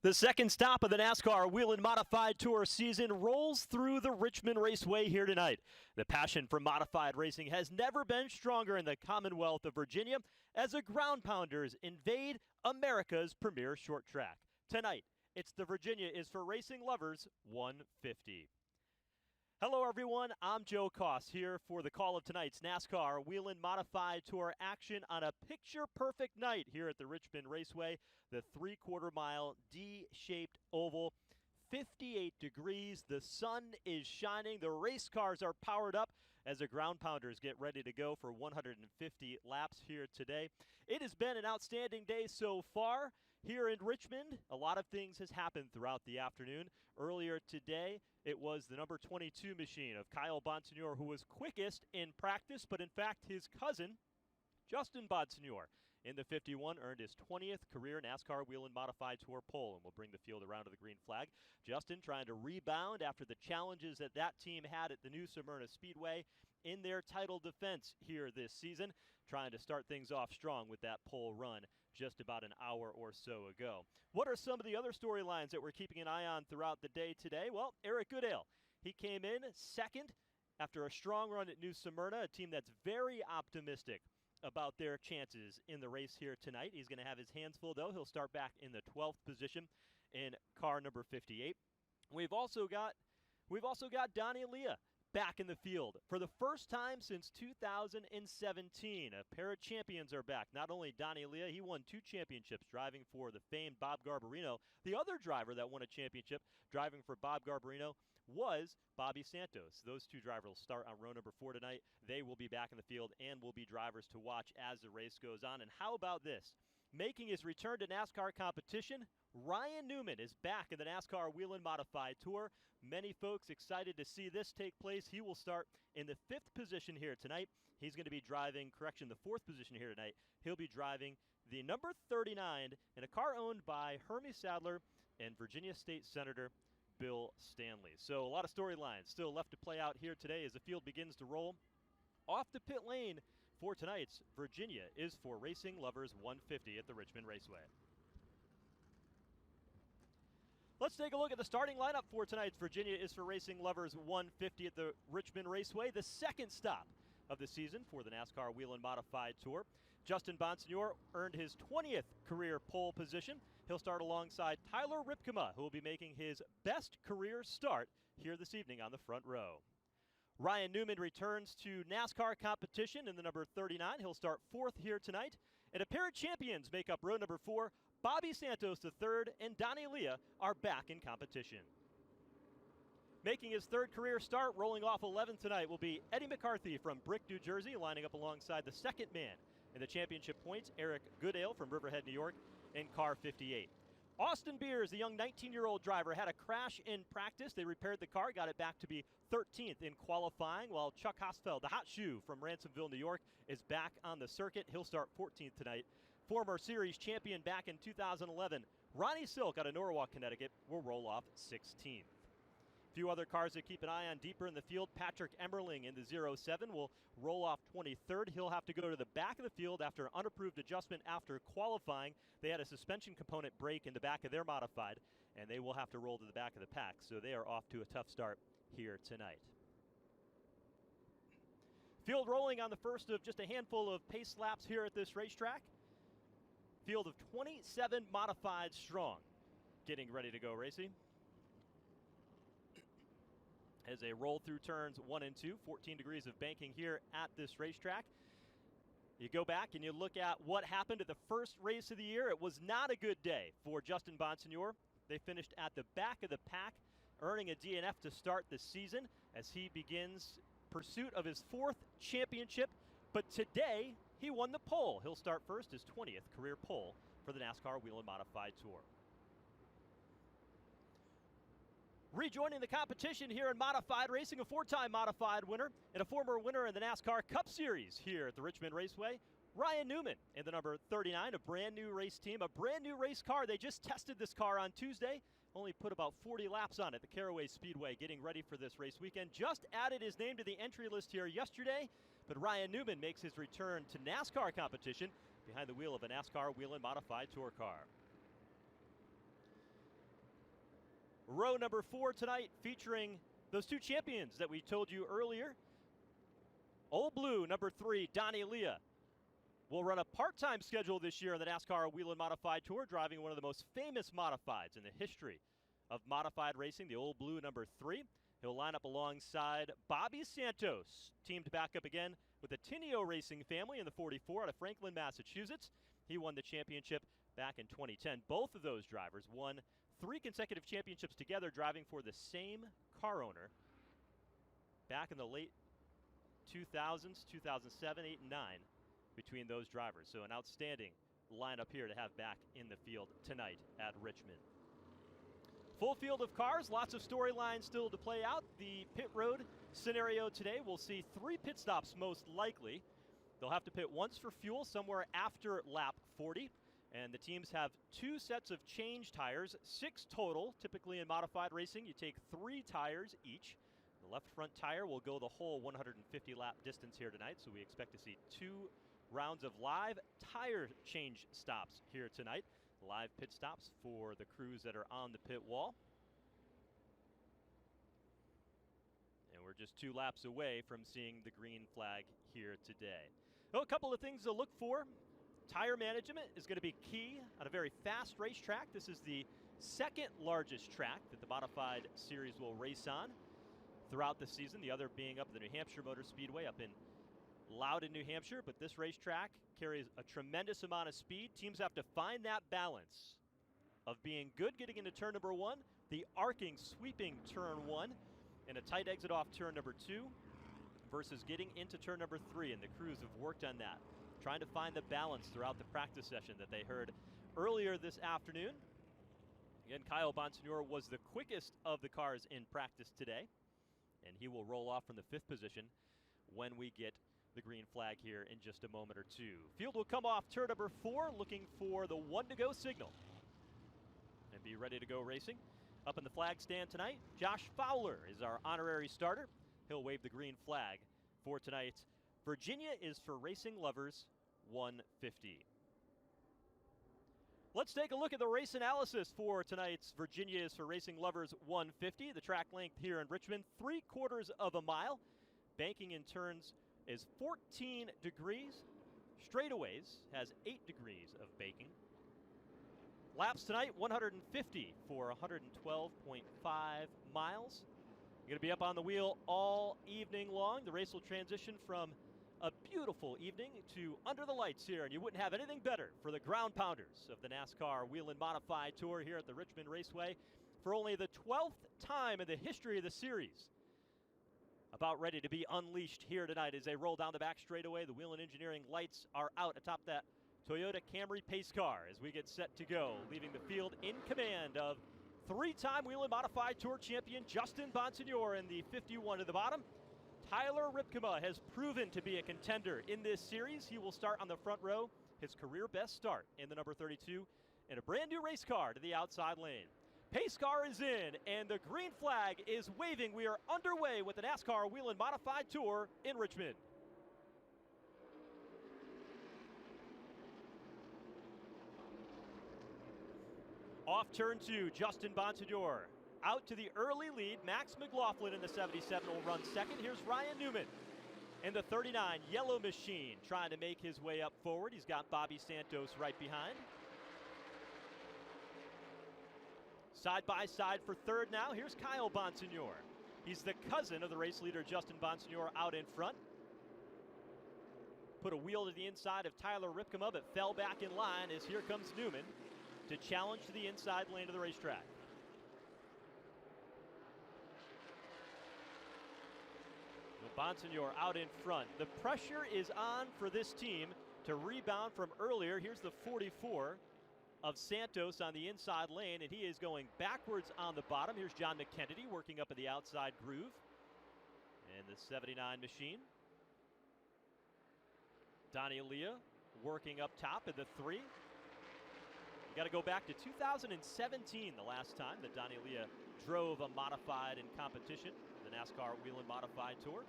The second stop of the NASCAR Whelen Modified Tour season rolls through the Richmond Raceway here tonight. The passion for modified racing has never been stronger in the Commonwealth of Virginia as the ground pounders invade America's premier short track. Tonight, it's the Virginia is for Racing Lovers 150. Hello everyone, I'm Joe Koss here for the call of tonight's NASCAR Whelen Modified Tour action on a picture-perfect night here at the Richmond Raceway, the 3/4 mile D-shaped oval. 58 degrees, the sun is shining, the race cars are powered up as the ground pounders get ready to go for 150 laps here today. It has been an outstanding day so far here in Richmond. A lot of things has happened throughout the afternoon. Earlier today, it was the number 22 machine of Kyle Bonsignore who was quickest in practice, but in fact his cousin, Justin Bonsignore, in the 51, earned his 20th career NASCAR Whelen Modified Tour pole and will bring the field around to the green flag. Justin trying to rebound after the challenges that team had at the New Smyrna Speedway in their title defense here this season, trying to start things off strong with that pole run just about an hour or so ago. What are some of the other storylines that we're keeping an eye on throughout the day today? Well, Eric Goodale, he came in second after a strong run at New Smyrna, a team that's very optimistic about their chances in the race here tonight. He's going to have his hands full, though. He'll start back in the 12th position in car number 58. We've also got Donnie Leah back in the field for the first time since 2017. A pair of champions are back. Not only Donnie Leah, he won 2 championships driving for the famed Bob Garbarino. The other driver that won a championship driving for Bob Garbarino was Bobby Santos. Those 2 drivers will start on row number 4 tonight. They will be back in the field and will be drivers to watch as the race goes on. And how about this? Making his return to NASCAR competition, Ryan Newman is back in the NASCAR Whelen Modified Tour. Many folks excited to see this take place. He will start in the 5th position here tonight. He's going to be driving, the 4th position here tonight. He'll be driving the number 39 in a car owned by Hermie Sadler and Virginia State Senator Bill Stanley. So a lot of storylines still left to play out here today as the field begins to roll. Off the pit lane for tonight's Virginia is for Racing Lovers 150 at the Richmond Raceway. Let's take a look at the starting lineup for tonight's Virginia is for Racing Lovers 150 at the Richmond Raceway, the second stop of the season for the NASCAR Whelen Modified Tour. Justin Bonsignore earned his 20th career pole position. He'll start alongside Tyler Ripkema, who will be making his best career start here this evening on the front row. Ryan Newman returns to NASCAR competition in the number 39. He'll start 4th here tonight. And a pair of champions make up row number 4. Bobby Santos III and Donnie Leah are back in competition. Making his 3rd career start, rolling off 11th tonight, will be Eddie McCarthy from Brick, New Jersey, lining up alongside the second man in the championship points, Eric Goodale from Riverhead, New York, in car 58. Austin Beers, the young 19-year-old driver, had a crash in practice. They repaired the car, got it back to be 13th in qualifying, while Chuck Hosfeld, the hot shoe from Ransomville, New York, is back on the circuit. He'll start 14th tonight. Former series champion back in 2011, Ronnie Silk out of Norwalk, Connecticut, will roll off 16th. A few other cars to keep an eye on deeper in the field. Patrick Emmerling in the 07 will roll off 23rd. He'll have to go to the back of the field after an unapproved adjustment after qualifying. They had a suspension component break in the back of their modified, and they will have to roll to the back of the pack. So they are off to a tough start here tonight. Field rolling on the first of just a handful of pace laps here at this racetrack. Field of 27 modified strong. Getting ready to go racing. As they roll through turns 1 and 2, 14 degrees of banking here at this racetrack. You go back and you look at what happened at the first race of the year. It was not a good day for Justin Bonsignore. They finished at the back of the pack, earning a DNF to start the season as he begins pursuit of his 4th championship. But today, he won the pole. He'll start first, his 20th career pole for the NASCAR Whelen Modified Tour. Rejoining the competition here in modified racing, a 4-time modified winner and a former winner in the NASCAR Cup Series here at the Richmond Raceway, Ryan Newman in the number 39, a brand new race team, a brand new race car. They just tested this car on Tuesday, only put about 40 laps on it, the Caraway Speedway, getting ready for this race weekend. Just added his name to the entry list here yesterday, but Ryan Newman makes his return to NASCAR competition behind the wheel of a NASCAR Whelen Modified Tour car. row number 4 tonight, featuring those 2 champions that we told you earlier. Old Blue, number 3, Donnie Leah, will run a part-time schedule this year on the NASCAR Whelen Modified Tour, driving one of the most famous modifieds in the history of modified racing, the Old Blue, number 3. He'll line up alongside Bobby Santos, teamed back up again with the Tinio Racing family in the 44 out of Franklin, Massachusetts. He won the championship back in 2010. Both of those drivers won 3 consecutive championships together, driving for the same car owner back in the late 2000s, 2007, 8, and 9 between those drivers. So an outstanding lineup here to have back in the field tonight at Richmond. Full field of cars, lots of storylines still to play out. The pit road scenario today, we'll see 3 pit stops most likely. They'll have to pit once for fuel somewhere after lap 40. And the teams have 2 sets of change tires, 6 total. Typically in modified racing, you take 3 tires each. The left front tire will go the whole 150 lap distance here tonight. So we expect to see 2 rounds of live tire change stops here tonight. Live pit stops for the crews that are on the pit wall. And we're just 2 laps away from seeing the green flag here today. Well, a couple of things to look for. Tire management is going to be key on a very fast racetrack. This is the 2nd largest track that the Modified Series will race on throughout the season, the other being up at the New Hampshire Motor Speedway up in Loudon, New Hampshire. But this racetrack carries a tremendous amount of speed. Teams have to find that balance of being good getting into turn number 1, the arcing, sweeping turn 1, and a tight exit off turn number 2, versus getting into turn number 3. And the crews have worked on that, trying to find the balance throughout the practice session that they heard earlier this afternoon. Again, Kyle Bonsignor was the quickest of the cars in practice today, and he will roll off from the 5th position when we get the green flag here in just a moment or 2. Field will come off turn number 4, looking for the 1 to go signal and be ready to go racing. Up in the flag stand tonight, Josh Fowler is our honorary starter. He'll wave the green flag for tonight's Virginia is for Racing Lovers 150. Let's take a look at the race analysis for tonight's Virginia is for Racing Lovers 150. The track length here in Richmond, 3/4 of a mile. Banking in turns is 14 degrees. Straightaways has 8 degrees of banking. Laps tonight, 150 for 112.5 miles. You're going to be up on the wheel all evening long. The race will transition from a beautiful evening to under the lights here, and you wouldn't have anything better for the ground pounders of the NASCAR Whelen Modified Tour here at the Richmond Raceway for only the 12th time in the history of the series. About ready to be unleashed here tonight as they roll down the back straightaway. The Whelen Engineering lights are out atop that Toyota Camry pace car as we get set to go, leaving the field in command of 3-time Whelen Modified Tour champion Justin Bonsignor in the 51 at the bottom. Tyler Ripkema has proven to be a contender in this series. He will start on the front row, his career best start in the number 32, and a brand new race car to the outside lane. Pace car is in, and the green flag is waving. We are underway with the NASCAR Whelen Modified Tour in Richmond. Off turn 2, Justin Bonsignor. Out to the early lead, Max McLaughlin in the 77 will run second. Here's Ryan Newman in the 39 Yellow Machine trying to make his way up forward. He's got Bobby Santos right behind. Side by side for third now, here's Kyle Bonsignor. He's the cousin of the race leader Justin Bonsignor out in front. Put a wheel to the inside of Tyler Ripkema, but fell back in line as here comes Newman to challenge to the inside lane of the racetrack. Bonsignor out in front. The pressure is on for this team to rebound from earlier. Here's the 44 of Santos on the inside lane, and he is going backwards on the bottom. Here's John McKennedy working up in the outside groove. And the 79 machine. Donnie Leah working up top in the 3. You got to go back to 2017, the last time that Donnie Leah drove a modified in competition, the NASCAR Whelen Modified Tour.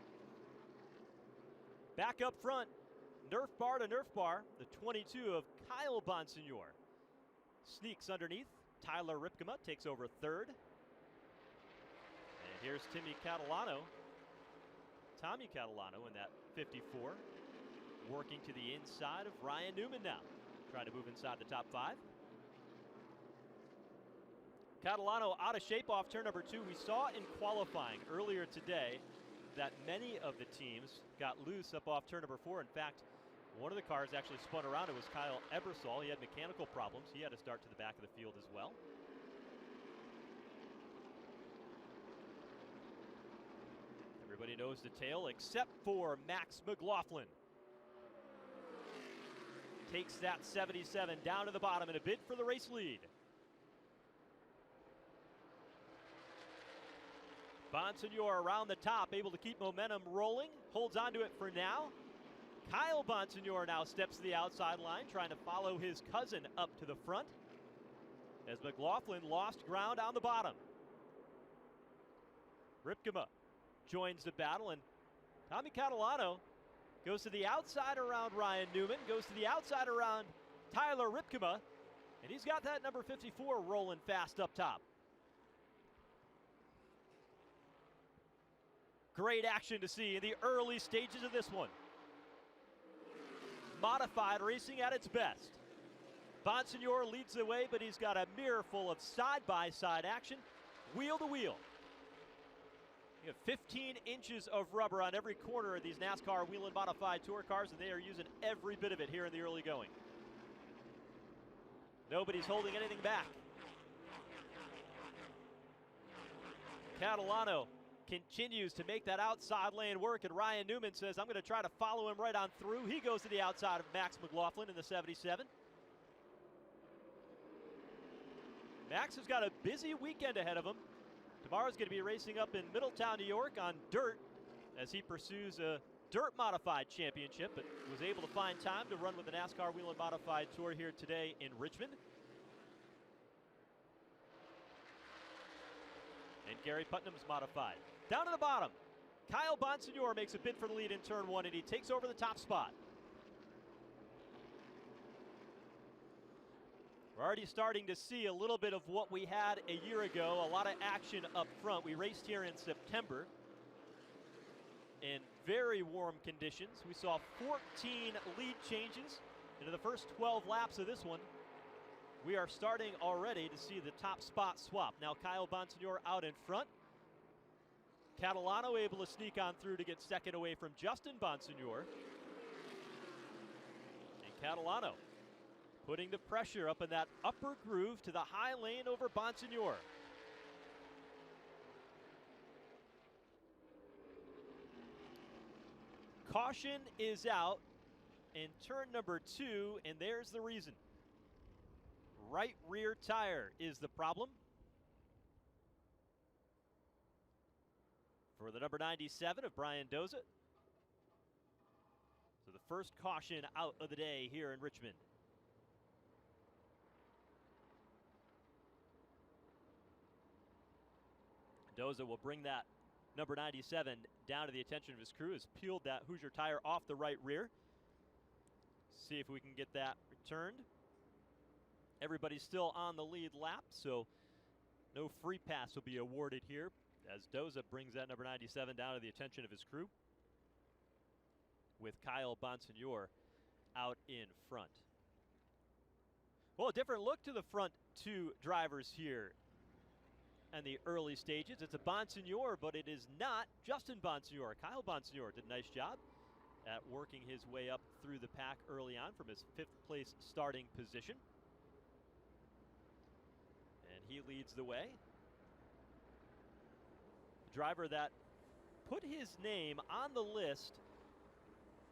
Back up front, Nerf bar to Nerf bar, the 22 of Kyle Bonsignor. Sneaks underneath. Tyler Ripkema takes over third. Here's Tommy Catalano in that 54, working to the inside of Ryan Newman now, trying to move inside the top 5. Catalano out of shape off turn number 2. We saw in qualifying earlier today that many of the teams got loose up off turn number 4. In fact, one of the cars actually spun around. It was Kyle Ebersol. He had mechanical problems. He had to start to the back of the field as well. Everybody knows the tale except for Max McLaughlin. Takes that 77 down to the bottom in a bid for the race lead. Bonsignor around the top, able to keep momentum rolling, holds onto it for now. Kyle Bonsignor now steps to the outside line, trying to follow his cousin up to the front, as McLaughlin lost ground on the bottom. Ripkema joins the battle, and Tommy Catalano goes to the outside around Ryan Newman, goes to the outside around Tyler Ripkema, and he's got that number 54 rolling fast up top. Great action to see in the early stages of this one. Modified racing at its best. Bonsignor leads the way, but he's got a mirror full of side-by-side action, wheel to wheel. You have 15 inches of rubber on every corner of these NASCAR Whelen Modified Tour cars, and they are using every bit of it here in the early going. Nobody's holding anything back. Catalano continues to make that outside lane work, and Ryan Newman says, I'm going to try to follow him right on through. He goes to the outside of Max McLaughlin in the 77. Max has got a busy weekend ahead of him. Tomorrow's going to be racing up in Middletown, New York on dirt as he pursues a dirt modified championship, but was able to find time to run with the NASCAR Whelen Modified Tour here today in Richmond. And Gary Putnam's modified. Down to the bottom, Kyle Bonsignor makes a bid for the lead in turn 1, and he takes over the top spot. We're already starting to see a little bit of what we had a year ago, a lot of action up front. We raced here in September in very warm conditions. We saw 14 lead changes into the first 12 laps of this one. We are starting already to see the top spot swap. Now Kyle Bonsignor out in front. Catalano able to sneak on through to get second away from Justin Bonsignor. And Catalano putting the pressure up in that upper groove to the high lane over Bonsignor. Caution is out in turn number 2, and there's the reason. Right rear tire is the problem for the number 97 of Brian Doza. So the first caution out of the day here in Richmond. Doza will bring that number 97 down to the attention of his crew. Has peeled that Hoosier tire off the right rear. See if we can get that returned. Everybody's still on the lead lap, so no free pass will be awarded here as Doza brings that number 97 down to the attention of his crew, with Kyle Bonsignor out in front. Well, a different look to the front 2 drivers here in the early stages. It's a Bonsignor, but it is not Justin Bonsignor. Kyle Bonsignor did a nice job at working his way up through the pack early on from his 5th place starting position. And he leads the way. The driver that put his name on the list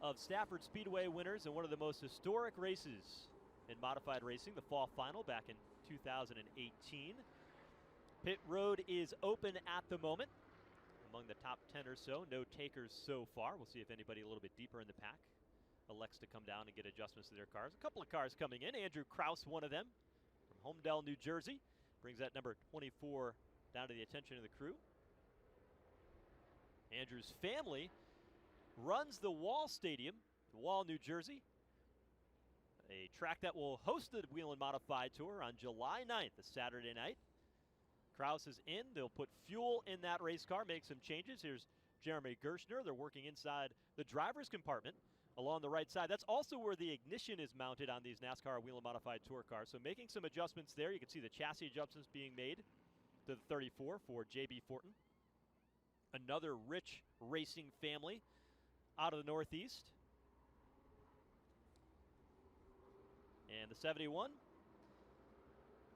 of Stafford Speedway winners in one of the most historic races in modified racing, the fall final back in 2018. Pit road is open at the moment. Among the top 10 or so, no takers so far. We'll see if anybody a little bit deeper in the pack elects to come down and get adjustments to their cars. A couple of cars coming in. Andrew Kraus, one of them, from Homedale, New Jersey. Brings that number 24 down to the attention of the crew. Andrew's family runs the Wall Stadium, Wall, New Jersey. A track that will host the Whelen Modified Tour on July 9th, a Saturday night. Kraus is in. They'll put fuel in that race car, make some changes. Here's Jeremy Gershner. They're working inside the driver's compartment along the right side. That's also where the ignition is mounted on these NASCAR Whelen Modified Tour cars. So making some adjustments there. You can see the chassis adjustments being made to the 34 for J.B. Fortin. Another rich racing family out of the Northeast. And the 71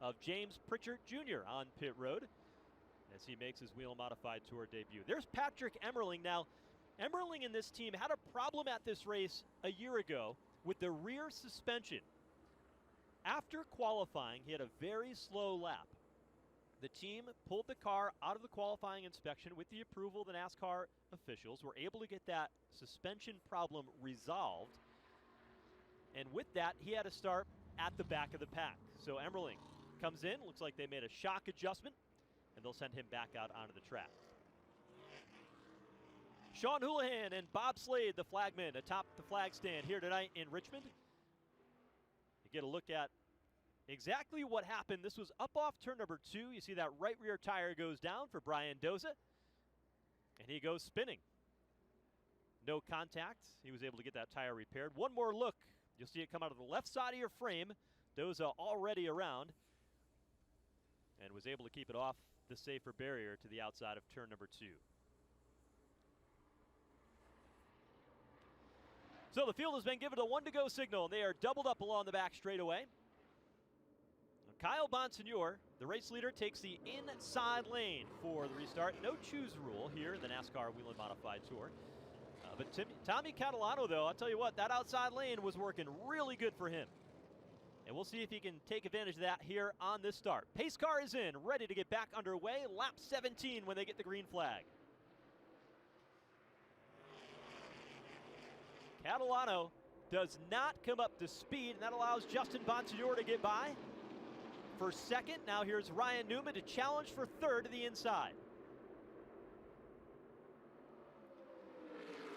of James Pritchard Jr. on pit road as he makes his Whelen Modified Tour debut. There's Patrick Emmerling. Now, Emmerling and this team had a problem at this race a year ago with the rear suspension. After qualifying, he had a very slow lap. The team pulled the car out of the qualifying inspection with the approval of the NASCAR officials, were able to get that suspension problem resolved. And with that, he had to start at the back of the pack. So Emmerling comes in, looks like they made a shock adjustment, and they'll send him back out onto the track. Sean Houlihan and Bob Slade, the flagmen, atop the flag stand here tonight in Richmond. You get a look at exactly what happened. This was up off turn number 2. You see that right rear tire goes down for Brian Doza, and he goes spinning. No contact. He was able to get that tire repaired. One more look. You'll see it come out of the left side of your frame. Doza already around and was able to keep it off the safer barrier to the outside of turn number 2. So the field has been given a 1-to-go signal, and they are doubled up along the back straightaway. Kyle Bonsignor, the race leader, takes the inside lane for the restart. No choose rule here in the NASCAR Whelen Modified Tour. But Tommy Catalano, though, I'll tell you what, that outside lane was working really good for him. And we'll see if he can take advantage of that here on this start. Pace car is in, ready to get back underway. Lap 17 when they get the green flag. Catalano does not come up to speed, and that allows Justin Bonsignor to get by for second. Now here's Ryan Newman to challenge for third to the inside.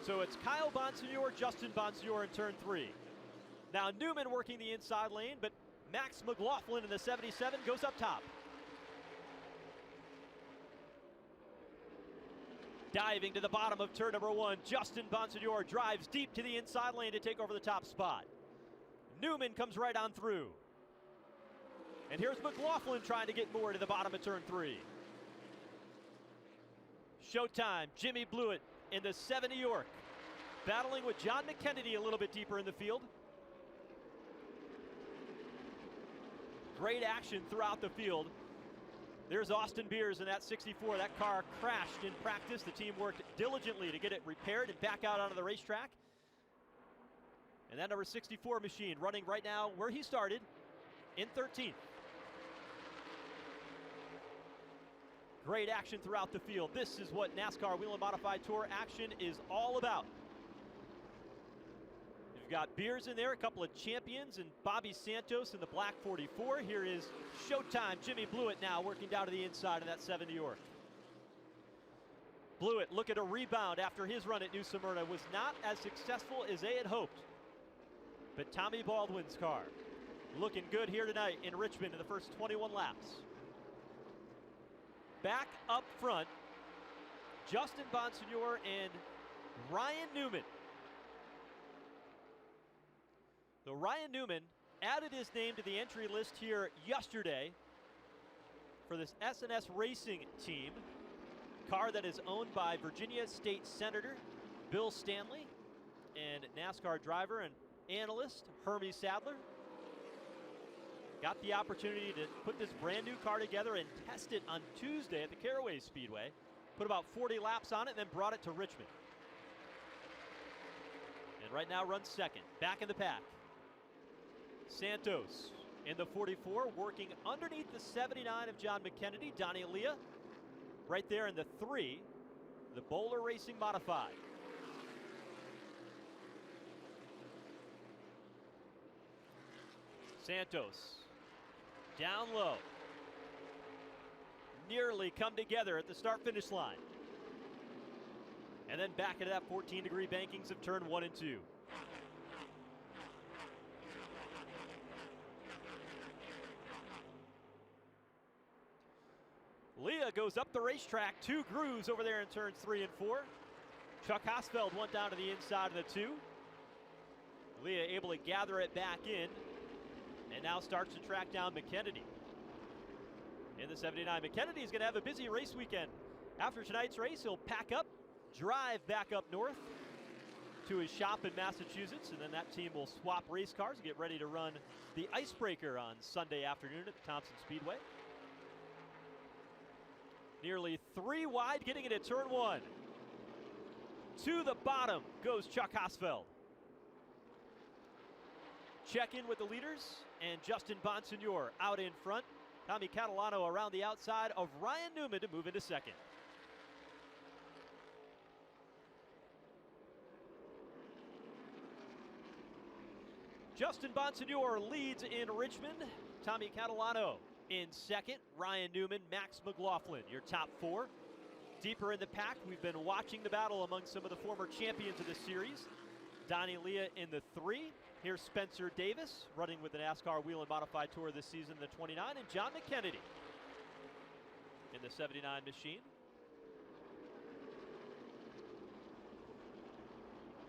So it's Kyle Bonsignor, Justin Bonsignor in turn 3. Now Newman working the inside lane, but Max McLaughlin in the 77 goes up top. Diving to the bottom of turn number 1, Justin Bonsignor drives deep to the inside lane to take over the top spot. Newman comes right on through. And here's McLaughlin trying to get more to the bottom of turn 3. Showtime, Jimmy Blewett in the 7 New York, battling with John McKennedy a little bit deeper in the field. Great action throughout the field. There's Austin Beers in that 64. That car crashed in practice. The team worked diligently to get it repaired and back out onto the racetrack. And that number 64 machine running right now where he started in 13th. Great action throughout the field. This is what NASCAR Whelen Modified Tour action is all about. You've got Beers in there, a couple of champions, and Bobby Santos in the black 44. Here is Showtime, Jimmy Blewett now working down to the inside of that 7 New York. Blewett look at a rebound after his run at New Smyrna was not as successful as they had hoped. But Tommy Baldwin's car looking good here tonight in Richmond in the first 21 laps. Back up front, Justin Bonsignor and Ryan Newman. So Ryan Newman added his name to the entry list here yesterday for this S&S Racing team, car that is owned by Virginia State Senator Bill Stanley and NASCAR driver and analyst Hermie Sadler. Got the opportunity to put this brand new car together and test it on Tuesday at the Caraway Speedway. Put about 40 laps on it and then brought it to Richmond. And right now runs second, back in the pack. Santos in the 44, working underneath the 79 of John McKennedy, Donnie Leah. Right there in the 3, the Bowler Racing Modified. Santos down low. Nearly come together at the start-finish line. And then back into that 14-degree bankings of turn 1 and 2. Leah goes up the racetrack. 2 grooves over there in turns 3 and 4. Chuck Hosfeld went down to the inside of the 2. Leah able to gather it back in, and now starts to track down McKennedy. In the 79, McKennedy is going to have a busy race weekend. After tonight's race, he'll pack up, drive back up north to his shop in Massachusetts, and then that team will swap race cars and get ready to run the Icebreaker on Sunday afternoon at the Thompson Speedway. Nearly 3 wide, getting it at turn 1. To the bottom goes Chuck Hosfeld. Check in with the leaders, and Justin Bonsignor out in front. Tommy Catalano around the outside of Ryan Newman to move into second. Justin Bonsignor leads in Richmond. Tommy Catalano in second. Ryan Newman, Max McLaughlin, your top 4. Deeper in the pack, we've been watching the battle among some of the former champions of this series. Donnie Leah in the 3. Here's Spencer Davis, running with the NASCAR Whelen Modified Tour this season, the 29. And John McKennedy in the 79 machine.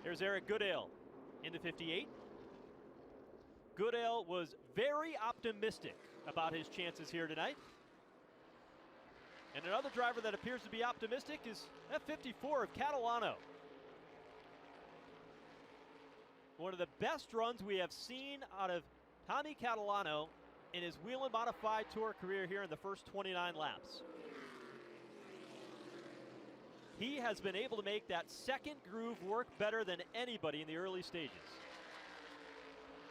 Here's Eric Goodale in the 58. Goodale was very optimistic about his chances here tonight. And another driver that appears to be optimistic is F54 of Catalano. One of the best runs we have seen out of Tommy Catalano in his Whelen Modified Tour career here in the first 29 laps. He has been able to make that second groove work better than anybody in the early stages.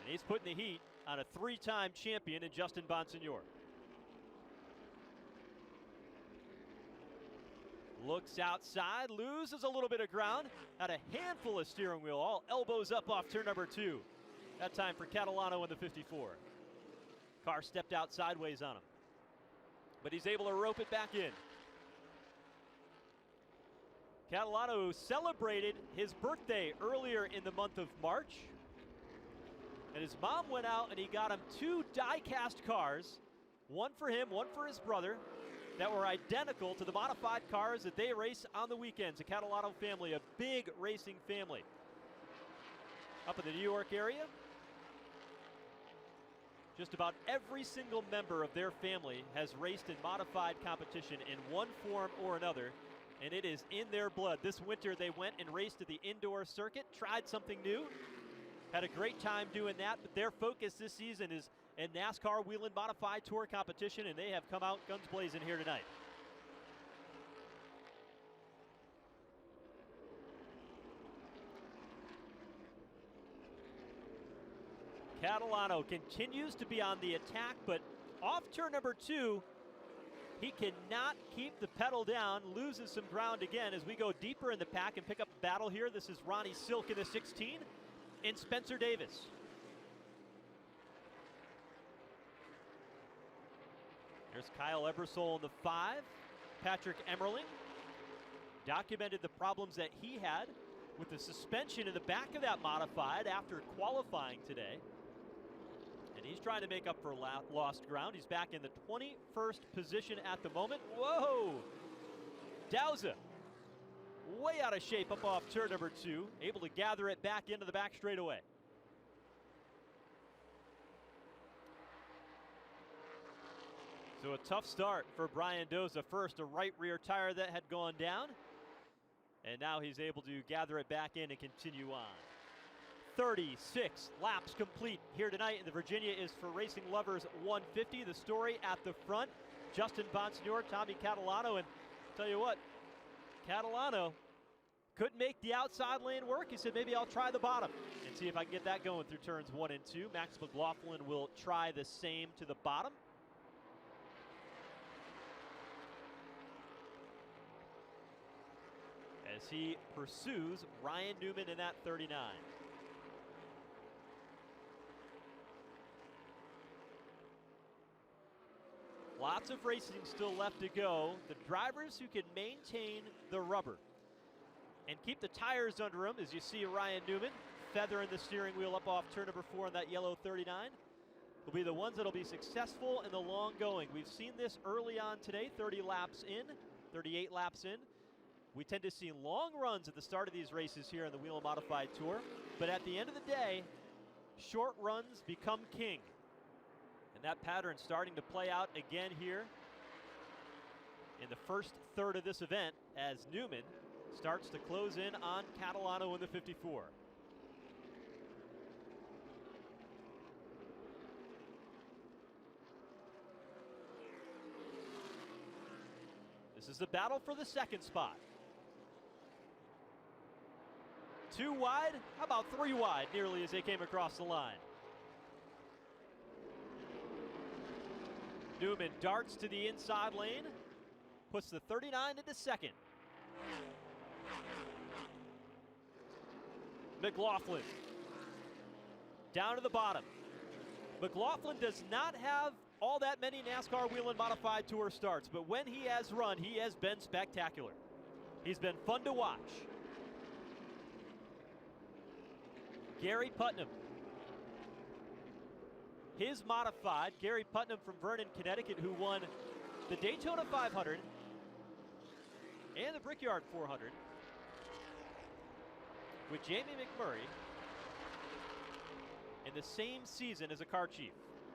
And he's putting the heat on a 3-time champion in Justin Bonsignor. Looks outside, loses a little bit of ground, had a handful of steering wheel, all elbows up off turn number 2. That time for Catalano in the 54. Car stepped out sideways on him, but he's able to rope it back in. Catalano celebrated his birthday earlier in the month of March, and his mom went out and he got him 2 die-cast cars, one for him, one for his brother, that were identical to the modified cars that they race on the weekends. The Catalano family, a big racing family. Up in the New York area, just about every single member of their family has raced in modified competition in one form or another, and it is in their blood. This winter they went and raced at the indoor circuit, tried something new, had a great time doing that, but their focus this season is in NASCAR Whelen Modified Tour competition, and they have come out guns blazing here tonight. Catalano continues to be on the attack, but off turn number 2, he cannot keep the pedal down, loses some ground again as we go deeper in the pack and pick up the battle here. This is Ronnie Silk in the 16 and Spencer Davis. There's Kyle Ebersole in the 5. Patrick Emmerling documented the problems that he had with the suspension in the back of that modified after qualifying today. And he's trying to make up for lost ground. He's back in the 21st position at the moment. Whoa! Dowza, way out of shape up off turn number 2, able to gather it back into the back straightaway. So a tough start for Brian Doza. First, a right rear tire that had gone down, and now he's able to gather it back in and continue on. 36 laps complete here tonight, and the Virginia is for Racing Lovers 150. The story at the front, Justin Bonsignor, Tommy Catalano, and tell you what, Catalano couldn't make the outside lane work. He said, maybe I'll try the bottom and see if I can get that going through turns 1 and 2. Max McLaughlin will try the same to the bottom. As he pursues Ryan Newman in that 39. Lots of racing still left to go. The drivers who can maintain the rubber and keep the tires under them, as you see Ryan Newman feathering the steering wheel up off turn number 4 in that yellow 39. will be the ones that will be successful in the long going. We've seen this early on today, 30 laps in, 38 laps in. We tend to see long runs at the start of these races here on the Whelen Modified Tour, but at the end of the day, short runs become king. And that pattern starting to play out again here in the first third of this event as Newman starts to close in on Catalano in the 54. This is the battle for the second spot. 2 wide, how about 3 wide, nearly as they came across the line. Newman darts to the inside lane, puts the 39 into second. McLaughlin down to the bottom. McLaughlin does not have all that many NASCAR Whelen Modified Tour starts, but when he has run, he has been spectacular. He's been fun to watch. Gary Putnam. His modified, Gary Putnam from Vernon, Connecticut, who won the Daytona 500 and the Brickyard 400 with Jamie McMurray in the same season as a car chief,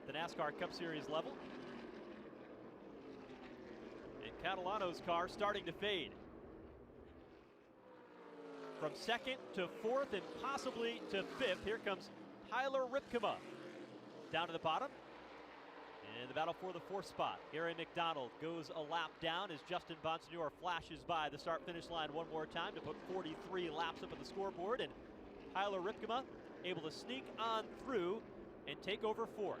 the NASCAR Cup Series level. And Catalano's car starting to fade. From second to fourth and possibly to fifth, here comes Tyler Ripkema down to the bottom. And the battle for the fourth spot. Gary McDonald goes a lap down as Justin Bonsignore flashes by the start-finish line one more time to put 43 laps up on the scoreboard. And Tyler Ripkema able to sneak on through and take over fourth.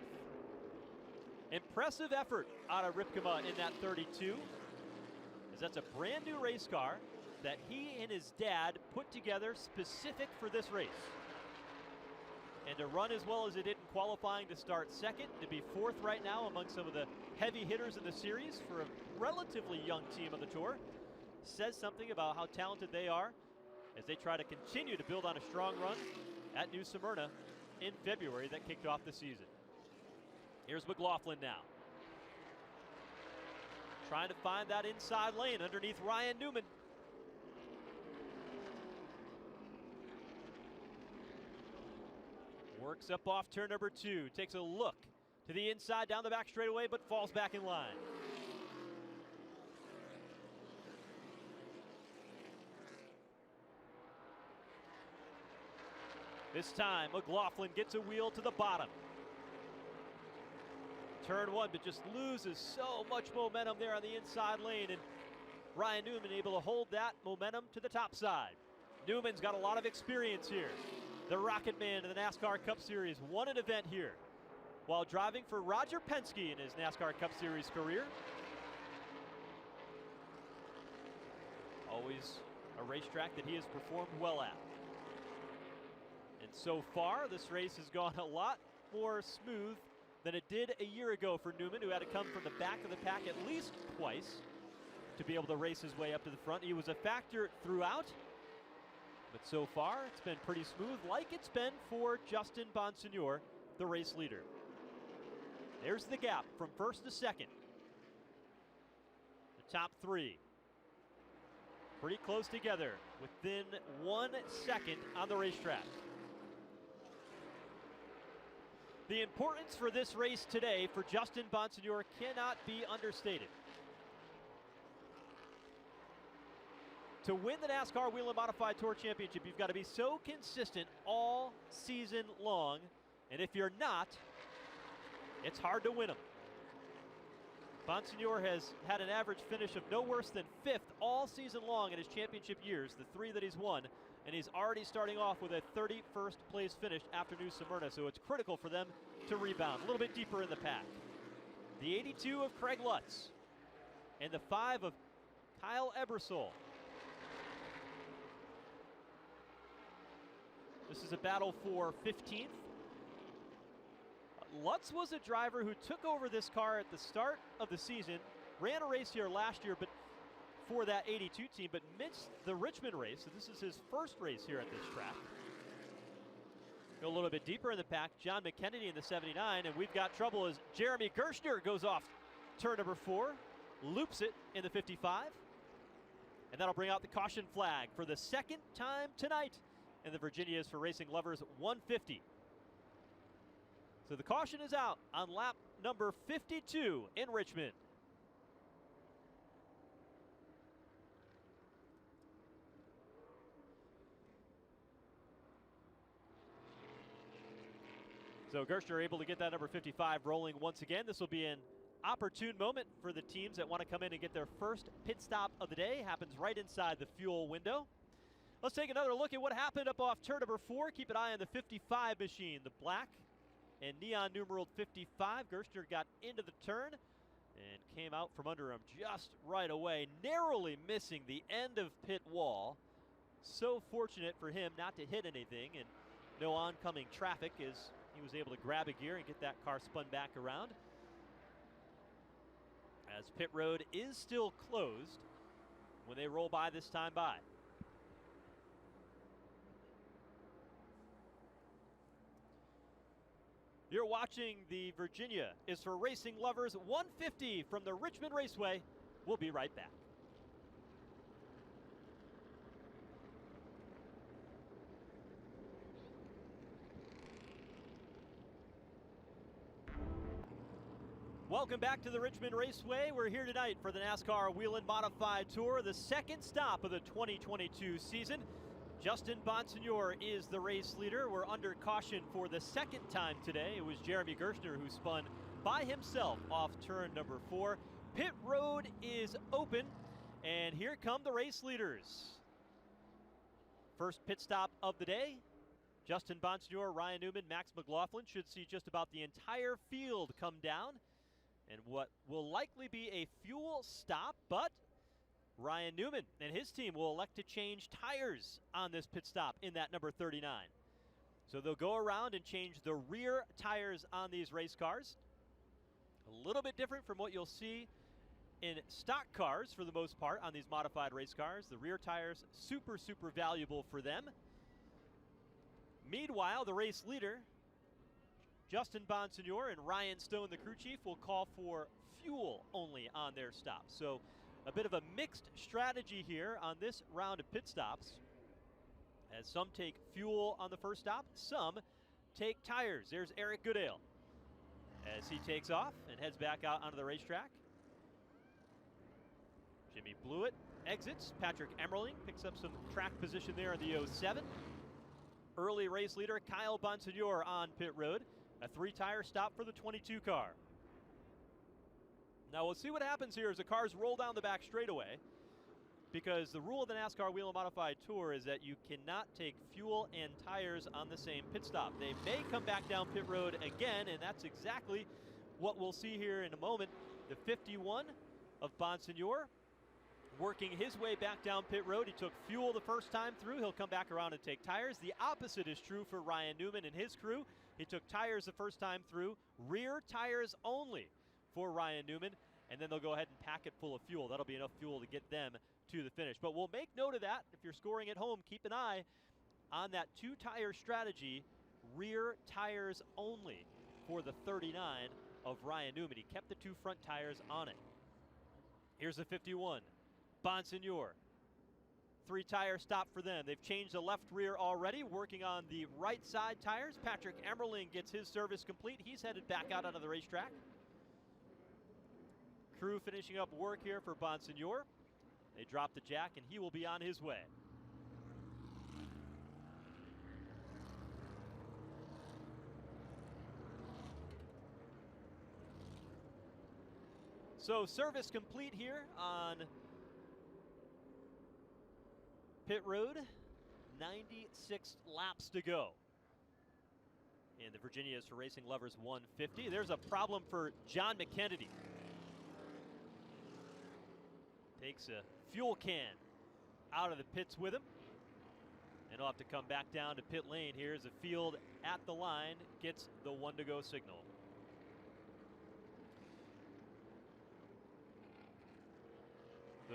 Impressive effort out of Ripkema in that 32, as that's a brand new race car that he and his dad put together specific for this race. And to run as well as it did in qualifying, to start second, to be fourth right now among some of the heavy hitters in the series for a relatively young team on the tour, says something about how talented they are as they try to continue to build on a strong run at New Smyrna in February that kicked off the season. Here's McLaughlin now, trying to find that inside lane underneath Ryan Newman. Works up off turn number 2, takes a look to the inside down the back straightaway, but falls back in line. This time, McLaughlin gets a wheel to the bottom. Turn 1, but just loses so much momentum there on the inside lane, and Ryan Newman able to hold that momentum to the top side. Newman's got a lot of experience here. The Rocket Man in the NASCAR Cup Series won an event here while driving for Roger Penske in his NASCAR Cup Series career. Always a racetrack that he has performed well at. And so far, this race has gone a lot more smooth than it did a year ago for Newman, who had to come from the back of the pack at least twice to be able to race his way up to the front. He was a factor throughout, but so far it's been pretty smooth, like it's been for Justin Bonsignore, the race leader. There's the gap from first to second. The top 3 pretty close together, within 1 second on the racetrack. The importance for this race today for Justin Bonsignore cannot be understated. To win the NASCAR Whelen Modified Tour Championship, you've got to be so consistent all season long, and if you're not, it's hard to win them. Bonsignore has had an average finish of no worse than 5th all season long in his championship years, the 3 that he's won, and he's already starting off with a 31st place finish after New Smyrna, so it's critical for them to rebound a little bit deeper in the pack. The 82 of Craig Lutz and the 5 of Kyle Ebersol. This is a battle for 15th. Lutz was a driver who took over this car at the start of the season, ran a race here last year, but for that 82 team, but missed the Richmond race. So this is his first race here at this track. Go a little bit deeper in the pack, John McKennedy in the 79, and we've got trouble as Jeremy Gerstner goes off turn number 4, loops it in the 55, and that'll bring out the caution flag for the second time tonight in the Virginia's for Racing Lovers 150. So the caution is out on lap number 52 in Richmond. So Gerstner able to get that number 55 rolling once again. This will be an opportune moment for the teams that want to come in and get their first pit stop of the day. Happens right inside the fuel window. Let's take another look at what happened up off turn number 4. Keep an eye on the 55 machine. The black and neon numeraled 55. Gerstner got into the turn and came out from under him just right away, narrowly missing the end of pit wall. So fortunate for him not to hit anything, and no oncoming traffic as he was able to grab a gear and get that car spun back around. As pit road is still closed when they roll by this time by. You're watching the Virginia is for Racing Lovers 150 from the Richmond Raceway. We'll be right back. Welcome back to the Richmond Raceway. We're here tonight for the NASCAR Whelen Modified Tour, the second stop of the 2022 season. Justin Bonsignor is the race leader. We're under caution for the second time today. It was Jeremy Gerstner who spun by himself off turn number 4. Pit road is open, and here come the race leaders. First pit stop of the day. Justin Bonsignor, Ryan Newman, Max McLaughlin should see just about the entire field come down. And what will likely be a fuel stop, but Ryan Newman and his team will elect to change tires on this pit stop in that number 39. So they'll go around and change the rear tires on these race cars. A little bit different from what you'll see in stock cars for the most part on these modified race cars. The rear tires, super valuable for them. Meanwhile, the race leader, Justin Bonsignor and Ryan Stone, the crew chief, will call for fuel only on their stop. So a bit of a mixed strategy here on this round of pit stops, as some take fuel on the first stop, some take tires. There's Eric Goodale as he takes off and heads back out onto the racetrack. Jimmy Blewett exits. Patrick Emmerling picks up some track position there in the 07. Early race leader Kyle Bonsignor on pit road. A 3-tire stop for the 22 car. Now we'll see what happens here as the cars roll down the back straightaway, because the rule of the NASCAR Whelen Modified Tour is that you cannot take fuel and tires on the same pit stop. They may come back down pit road again, and that's exactly what we'll see here in a moment. The 51 of Bonsignor working his way back down pit road. He took fuel the first time through. He'll come back around and take tires. The opposite is true for Ryan Newman and his crew. He took tires the first time through. Rear tires only for Ryan Newman, and then they'll go ahead and pack it full of fuel. That'll be enough fuel to get them to the finish. But we'll make note of that. If you're scoring at home, keep an eye on that 2-tire strategy. Rear tires only for the 39 of Ryan Newman. He kept the 2 front tires on it. Here's the 51. Bonsignor. 3-tire stop for them. They've changed the left rear already, working on the right side tires. Patrick Emmerling gets his service complete. He's headed back out onto the racetrack. Crew finishing up work here for Bonsignor. They drop the jack and he will be on his way. So service complete here on pit road. 96 laps to go in the Virginia's for Racing Lovers 150. There's a problem for John McKennedy. Takes a fuel can out of the pits with him, and he'll have to come back down to pit lane. Here's the field at the line, gets the 1-to-go signal.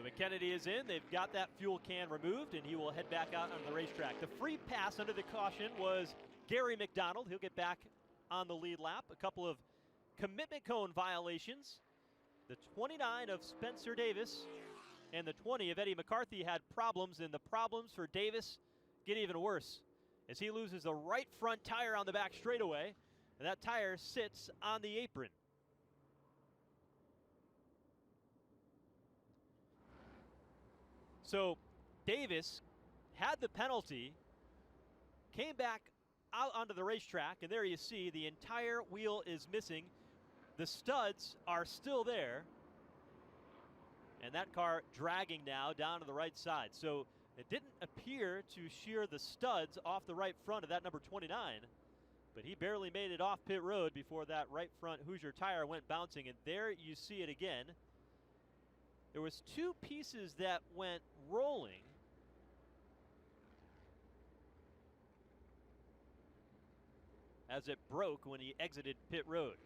So McKennedy is in. They've got that fuel can removed, and he will head back out on the racetrack. The free pass under the caution was Gary McDonald. He'll get back on the lead lap. A couple of commitment cone violations. The 29 of Spencer Davis and the 20 of Eddie McCarthy had problems, and the problems for Davis get even worse as he loses the right front tire on the back straightaway, and that tire sits on the apron. So Davis had the penalty, came back out onto the racetrack, and there you see the entire wheel is missing. The studs are still there, and that car dragging now down to the right side. So it didn't appear to shear the studs off the right front of that number 29, but he barely made it off pit road before that right front Hoosier tire went bouncing, and there you see it again. There was two pieces that went rolling. As it broke when he exited pit road.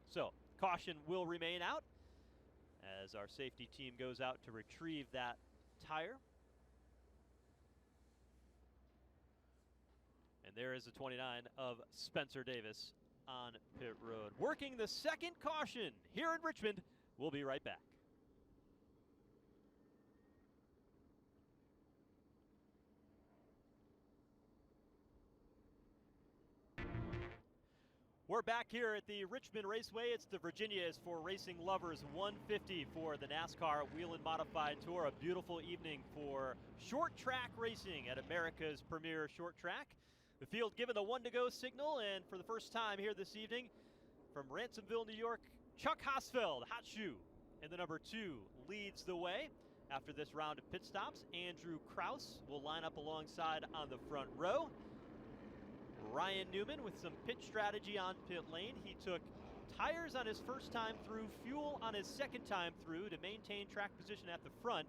So caution will remain out as our safety team goes out to retrieve that tire. And there is the 29 of Spencer Davis on pit road. Working the second caution here in Richmond. We'll be right back. We're back here at the Richmond Raceway. It's the Virginia is for Racing Lovers 150 for the NASCAR Whelen Modified Tour. A beautiful evening for short track racing at America's premier short track. The field given the 1-to-go signal, and for the first time here this evening from Ransomville, New York, Chuck Hosfeld, hot shoe, and the number 2 leads the way. After this round of pit stops, Andrew Kraus will line up alongside on the front row. Ryan Newman with some pit strategy on pit lane. He took tires on his first time through, fuel on his second time through to maintain track position at the front.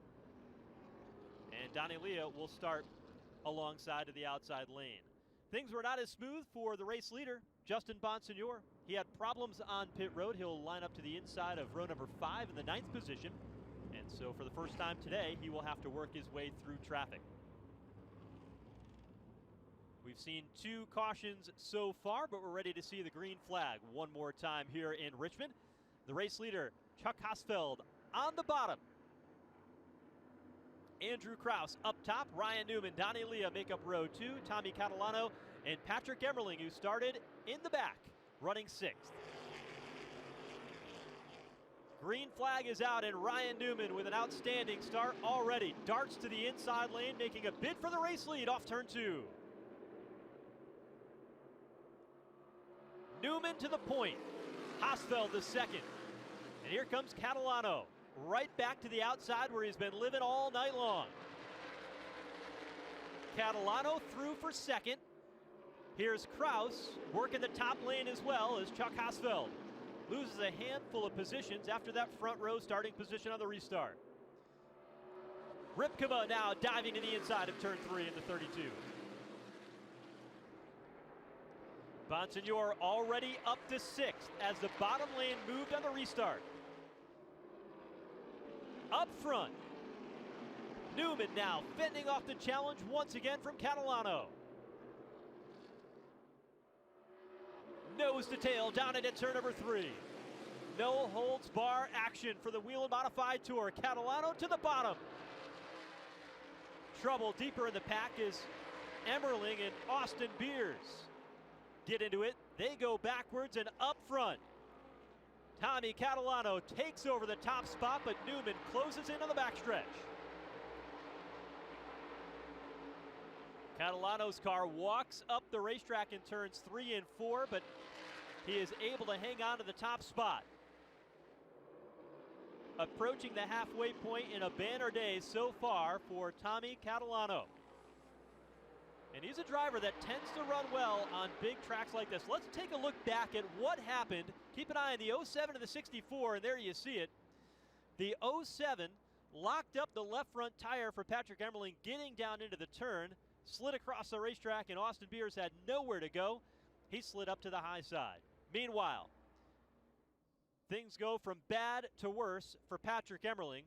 And Donnie Leah will start alongside of the outside lane. Things were not as smooth for the race leader, Justin Bonsignor. He had problems on pit road. He'll line up to the inside of row number 5 in the 9th position. And so for the first time today, he will have to work his way through traffic. We've seen 2 cautions so far, but we're ready to see the green flag one more time here in Richmond. The race leader, Chuck Hosfeld, on the bottom. Andrew Kraus up top. Ryan Newman, Donnie Leah make up row 2. Tommy Catalano and Patrick Emmerling, who started in the back, running 6th. Green flag is out, and Ryan Newman with an outstanding start already. Darts to the inside lane, making a bid for the race lead off turn 2. Newman to the point. Hosfeld the second. And here comes Catalano. Right back to the outside where he's been living all night long. Catalano through for second. Here's Kraus working the top lane as well as Chuck Hosfeld loses a handful of positions after that front row starting position on the restart. Ripkema now diving to the inside of turn 3 in the 32. Bonsignor already up to 6th as the bottom lane moved on the restart. Up front, Newman now fending off the challenge once again from Catalano. Nose to tail down into turn number 3. No holds bar action for the Whelen Modified Tour. Catalano to the bottom. Trouble deeper in the pack is Emmerling and Austin Beers. Get into it. They go backwards and up front. Tommy Catalano takes over the top spot, but Newman closes in on the backstretch. Catalano's car walks up the racetrack in turns 3 and 4, but he is able to hang on to the top spot. Approaching the halfway point in a banner day so far for Tommy Catalano. And he's a driver that tends to run well on big tracks like this. Let's take a look back at what happened. Keep an eye on the 07 and the 64, and there you see it. The 07 locked up the left front tire for Patrick Emmerling getting down into the turn, slid across the racetrack, and Austin Beers had nowhere to go. He slid up to the high side. Meanwhile, things go from bad to worse for Patrick Emmerling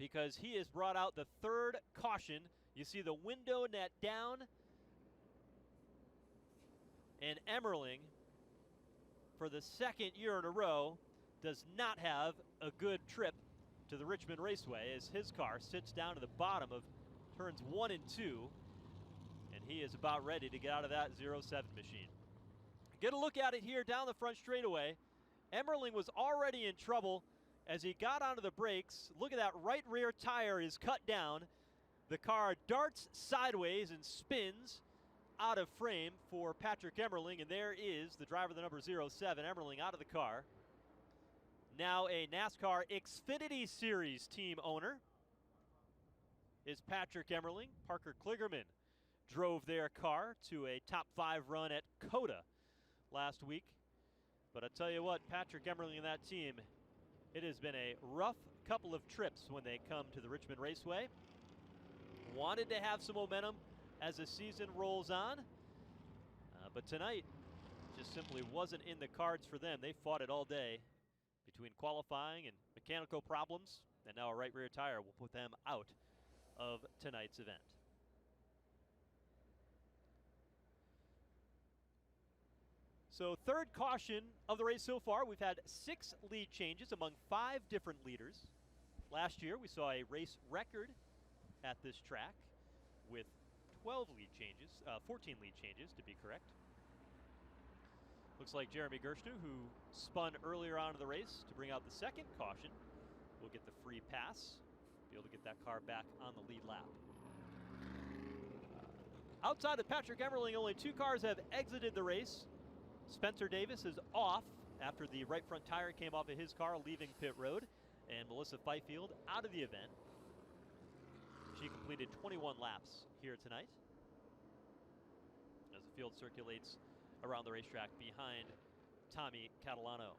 because he has brought out the third caution. You see the window net down, and Emmerling, for the second year in a row, does not have a good trip to the Richmond Raceway as his car sits down to the bottom of turns 1 and 2, and he is about ready to get out of that 07 machine. Get a look at it here down the front straightaway. Emmerling was already in trouble as he got onto the brakes. Look at that right rear tire is cut down. The car darts sideways and spins out of frame for Patrick Emmerling, and there is the driver, the number 07, Emmerling, out of the car. Now a NASCAR Xfinity Series team owner is Patrick Emmerling. Parker Kligerman drove their car to a top 5 run at COTA last week. But I tell you what, Patrick Emmerling and that team, it has been a rough couple of trips when they come to the Richmond Raceway. Wanted to have some momentum as the season rolls on, but tonight just simply wasn't in the cards for them. They fought it all day between qualifying and mechanical problems, and now a right rear tire will put them out of tonight's event. So third caution of the race so far. We've had 6 lead changes among 5 different leaders. Last year we saw a race record at this track with 12 lead changes, 14 lead changes to be correct. Looks like Jeremy Gershnu, who spun earlier on in the race to bring out the second caution, will get the free pass, be able to get that car back on the lead lap. Outside of Patrick Emmerling, only 2 cars have exited the race. Spencer Davis is off after the right front tire came off of his car leaving pit road, and Melissa Fifield out of the event. She completed 21 laps here tonight as the field circulates around the racetrack behind Tommy Catalano.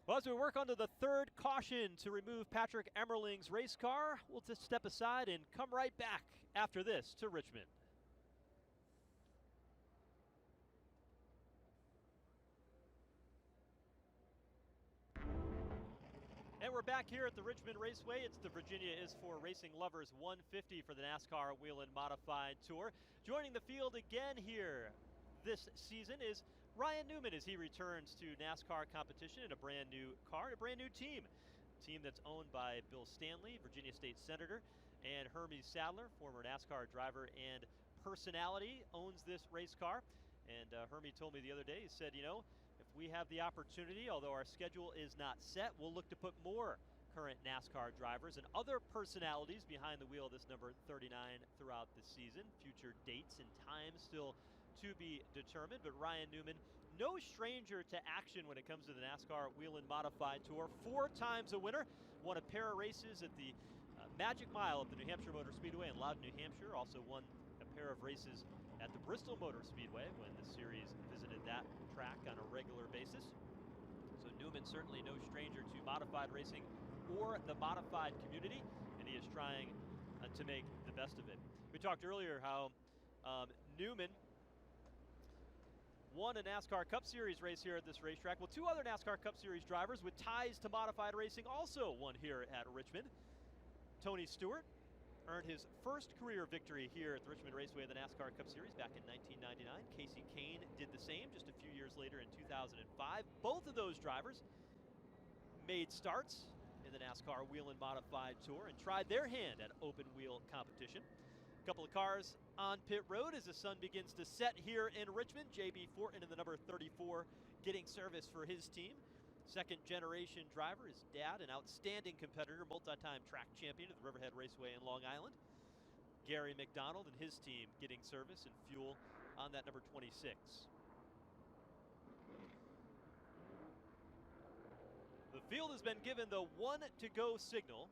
Well, as we work onto the third caution to remove Patrick Emmerling's race car, we'll just step aside and come right back after this to Richmond. And we're back here at the Richmond Raceway. It's the Virginia is for Racing Lovers 150 for the NASCAR Whelen Modified Tour. Joining the field again here this season is Ryan Newman as he returns to NASCAR competition in a brand new car, a brand new team. A team that's owned by Bill Stanley, Virginia State Senator, and Hermes Sadler, former NASCAR driver and personality, owns this race car. And Hermes told me the other day, he said, you know, if we have the opportunity, although our schedule is not set, we'll look to put more current NASCAR drivers and other personalities behind the wheel of this number 39 throughout the season. Future dates and times still to be determined, but Ryan Newman, no stranger to action when it comes to the NASCAR Whelen Modified Tour. 4 times a winner, won a pair of races at the Magic Mile of the New Hampshire Motor Speedway in Loudon, New Hampshire. Also won a pair of races at the Bristol Motor Speedway when the series visited that track on a regular basis. So Newman certainly no stranger to modified racing or the modified community, and he is trying to make the best of it. We talked earlier how Newman won a NASCAR Cup Series race here at this racetrack. Well, 2 other NASCAR Cup Series drivers with ties to modified racing also won here at Richmond. Tony Stewart earned his first career victory here at the Richmond Raceway of the NASCAR Cup Series back in 1999. Casey Kane did the same just a few years later in 2005. Both of those drivers made starts in the NASCAR Whelen Modified Tour and tried their hand at open wheel competition. A couple of cars on pit road as the sun begins to set here in Richmond. J.B. Fortin in the number 34 getting service for his team. Second generation driver, his dad, an outstanding competitor, multi-time track champion at the Riverhead Raceway in Long Island. Gary McDonald and his team getting service and fuel on that number 26. The field has been given the 1 to go signal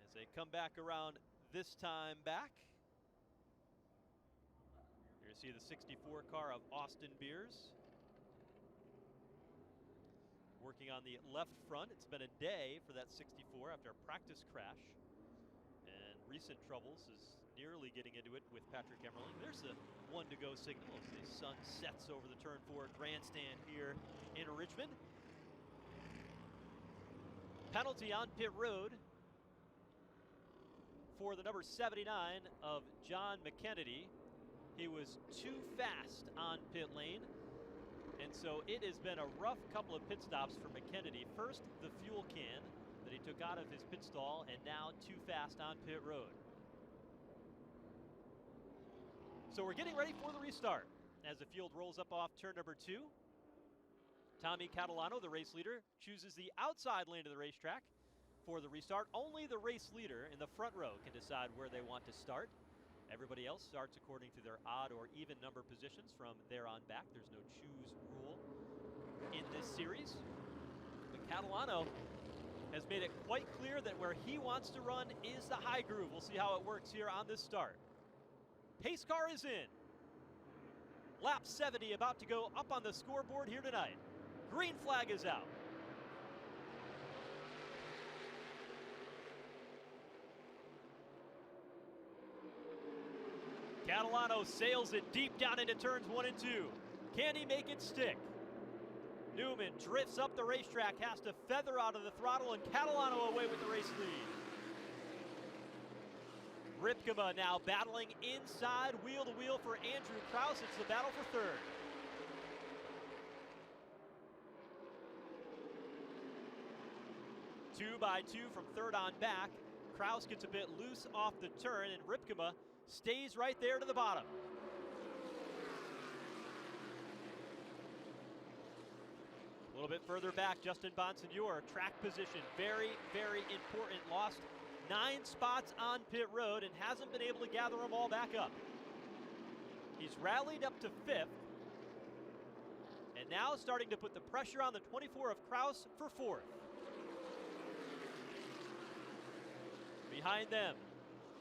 as they come back around this time back. Here you see the 64 car of Austin Beers working on the left front. It's been a day for that 64 after a practice crash. And recent troubles is nearly getting into it with Patrick Emmerling. There's the 1-to-go signal as the sun sets over the turn 4 grandstand here in Richmond. Penalty on pit road for the number 79 of John McKennedy. He was too fast on pit lane, and so it has been a rough couple of pit stops for McKennedy. First, the fuel can that he took out of his pit stall, and now too fast on pit road. So we're getting ready for the restart as the field rolls up off turn number 2. Tommy Catalano, the race leader, chooses the outside lane of the racetrack for the restart. Only the race leader in the front row can decide where they want to start. Everybody else starts according to their odd or even number positions from there on back. There's no choose rule in this series. But Catalano has made it quite clear that where he wants to run is the high groove. We'll see how it works here on this start. Pace car is in. Lap 70 about to go up on the scoreboard here tonight. Green flag is out. Catalano sails it deep down into turns 1 and 2. Can he make it stick? Newman drifts up the racetrack, has to feather out of the throttle, and Catalano away with the race lead. Ripkema now battling inside, wheel to wheel for Andrew Kraus. It's the battle for third. Two by two from third on back. Kraus gets a bit loose off the turn, and Ripkema stays right there to the bottom. A little bit further back, Justin Bonsignor, track position, very, very important. Lost 9 spots on pit road and hasn't been able to gather them all back up. He's rallied up to 5th, and now starting to put the pressure on the 24 of Kraus for 4th. Behind them,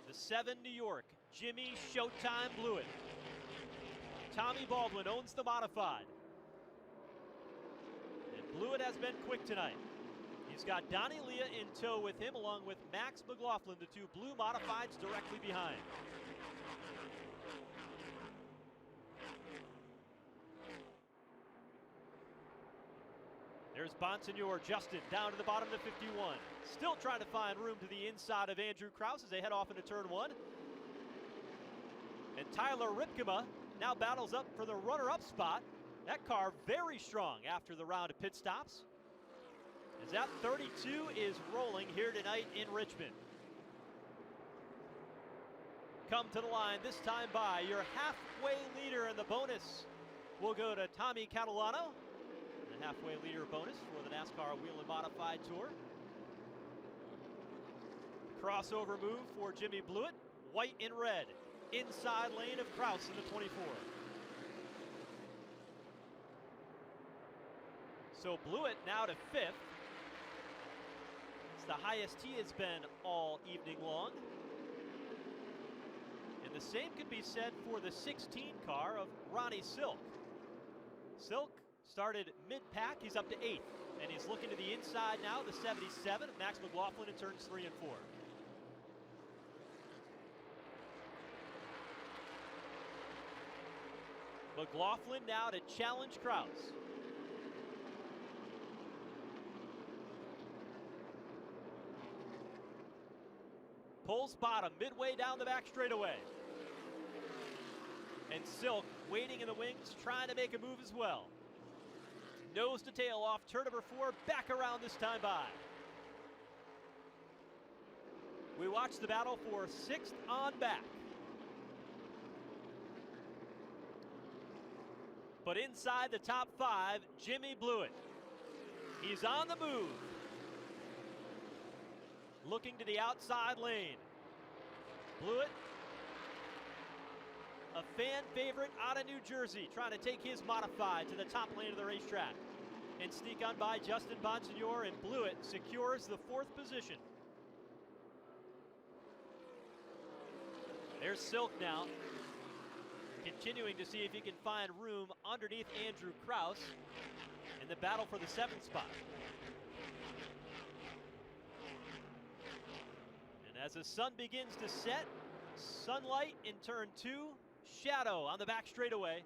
the 7 New York, Jimmy Showtime Blewett. Tommy Baldwin owns the modified. And Blewett has been quick tonight. He's got Donnie Leah in tow with him, along with Max McLaughlin, the 2 blue modifieds directly behind. There's Bonsignor, Justin, down to the bottom to 51. Still trying to find room to the inside of Andrew Kraus as they head off into turn 1. And Tyler Ripkema now battles up for the runner-up spot. That car very strong after the round of pit stops, as that 32 is rolling here tonight in Richmond. Come to the line this time by your halfway leader, and the bonus will go to Tommy Catalano. The halfway leader bonus for the NASCAR Whelen Modified Tour. Crossover move for Jimmy Blewett, white and red. Inside lane of Kraus in the 24. So Blewett now to 5th. It's the highest he has been all evening long. And the same could be said for the 16 car of Ronnie Silk. Silk started mid-pack, he's up to 8th. And he's looking to the inside now, the 77 of Max McLaughlin in turns 3 and 4. McLaughlin now to challenge Kraus. Pulls bottom midway down the back straightaway. And Silk waiting in the wings, trying to make a move as well. Nose to tail off turn number 4, back around this time by. We watch the battle for 6th on back. But inside the top 5, Jimmy Blewett. He's on the move. Looking to the outside lane. Blewett, a fan favorite out of New Jersey, trying to take his modified to the top lane of the racetrack. And sneak on by Justin Bonsignor, and Blewett secures the 4th position. There's Silk now, continuing to see if he can find room underneath Andrew Kraus in the battle for the 7th spot. And As the sun begins to set, sunlight in turn 2, shadow on the back straightaway,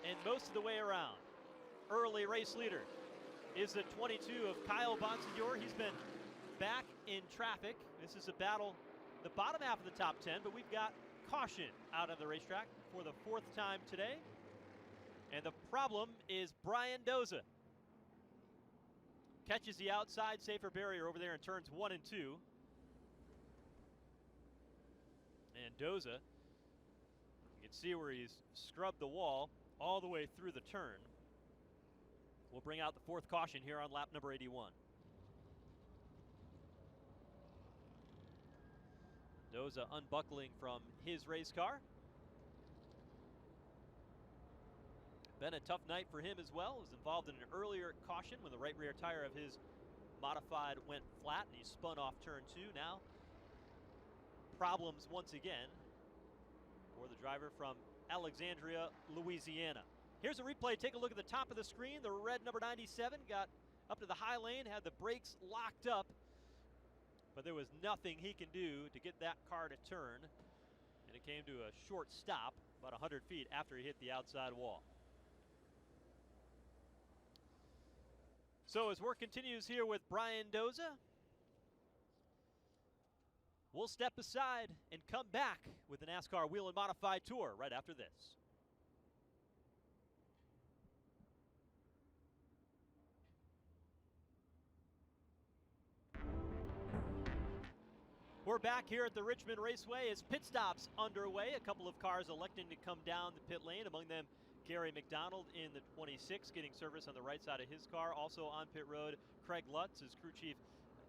and most of the way around. Early race leader is the 22 of Kyle Bonsignor. He's been back in traffic. This is a battle, the bottom half of the top 10, but we've got caution out of the racetrack for the 4th time today. And the problem is Brian Doza. Catches the outside safer barrier over there in turns 1 and 2. And Doza, you can see where he's scrubbed the wall all the way through the turn. We'll bring out the 4th caution here on lap number 81. Doza unbuckling from his race car. Been a tough night for him as well. Was involved in an earlier caution when the right rear tire of his modified went flat and he spun off turn 2. Now problems once again for the driver from Alexandria, Louisiana. Here's a replay. Take a look at the top of the screen. The red number 97 got up to the high lane, had the brakes locked up, but there was nothing he can do to get that car to turn, and it came to a short stop about 100 feet after he hit the outside wall. So as work continues here with Brian Doza, we'll step aside and come back with the NASCAR Whelen Modified Tour right after this. We're back here at the Richmond Raceway as pit stops underway. A couple of cars electing to come down the pit lane, among them Gary McDonald in the 26, getting service on the right side of his car. Also on pit road, Craig Lutz, as crew chief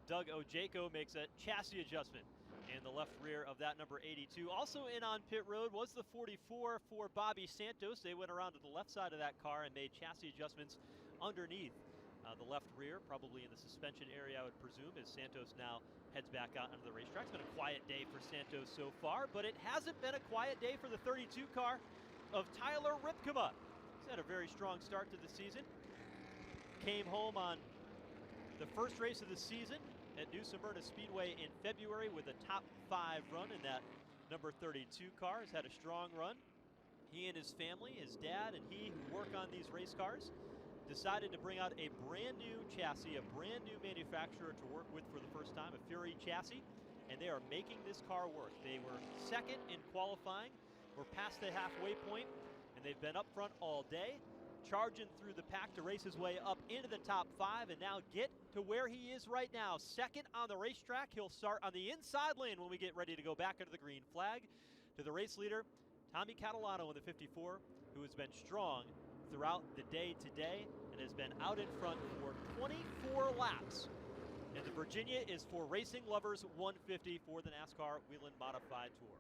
Doug Ojako makes a chassis adjustment in the left rear of that number 82. Also in on pit road was the 44 for Bobby Santos. They went around to the left side of that car and made chassis adjustments underneath the left rear, probably in the suspension area, I would presume, as Santos now heads back out onto the racetrack. It's been a quiet day for Santos so far, but it hasn't been a quiet day for the 32 car of Tyler Ripkema. He's had a very strong start to the season. Came home on the first race of the season at New Smyrna Speedway in February with a top 5 run in that number 32 car. Has had a strong run. He and his family, his dad and he, who work on these race cars, decided to bring out a brand new chassis, a brand new manufacturer to work with for the first time, a Fury chassis, and they are making this car work. They were second in qualifying, were past the halfway point, and they've been up front all day, charging through the pack to race his way up into the top 5 and now get to where he is right now. Second on the racetrack. He'll start on the inside lane when we get ready to go back under the green flag. To the race leader, Tommy Catalano in the 54, who has been strong throughout the day today and has been out in front for 24 laps. And the Virginia is for Racing Lovers 150 for the NASCAR Whelen Modified Tour.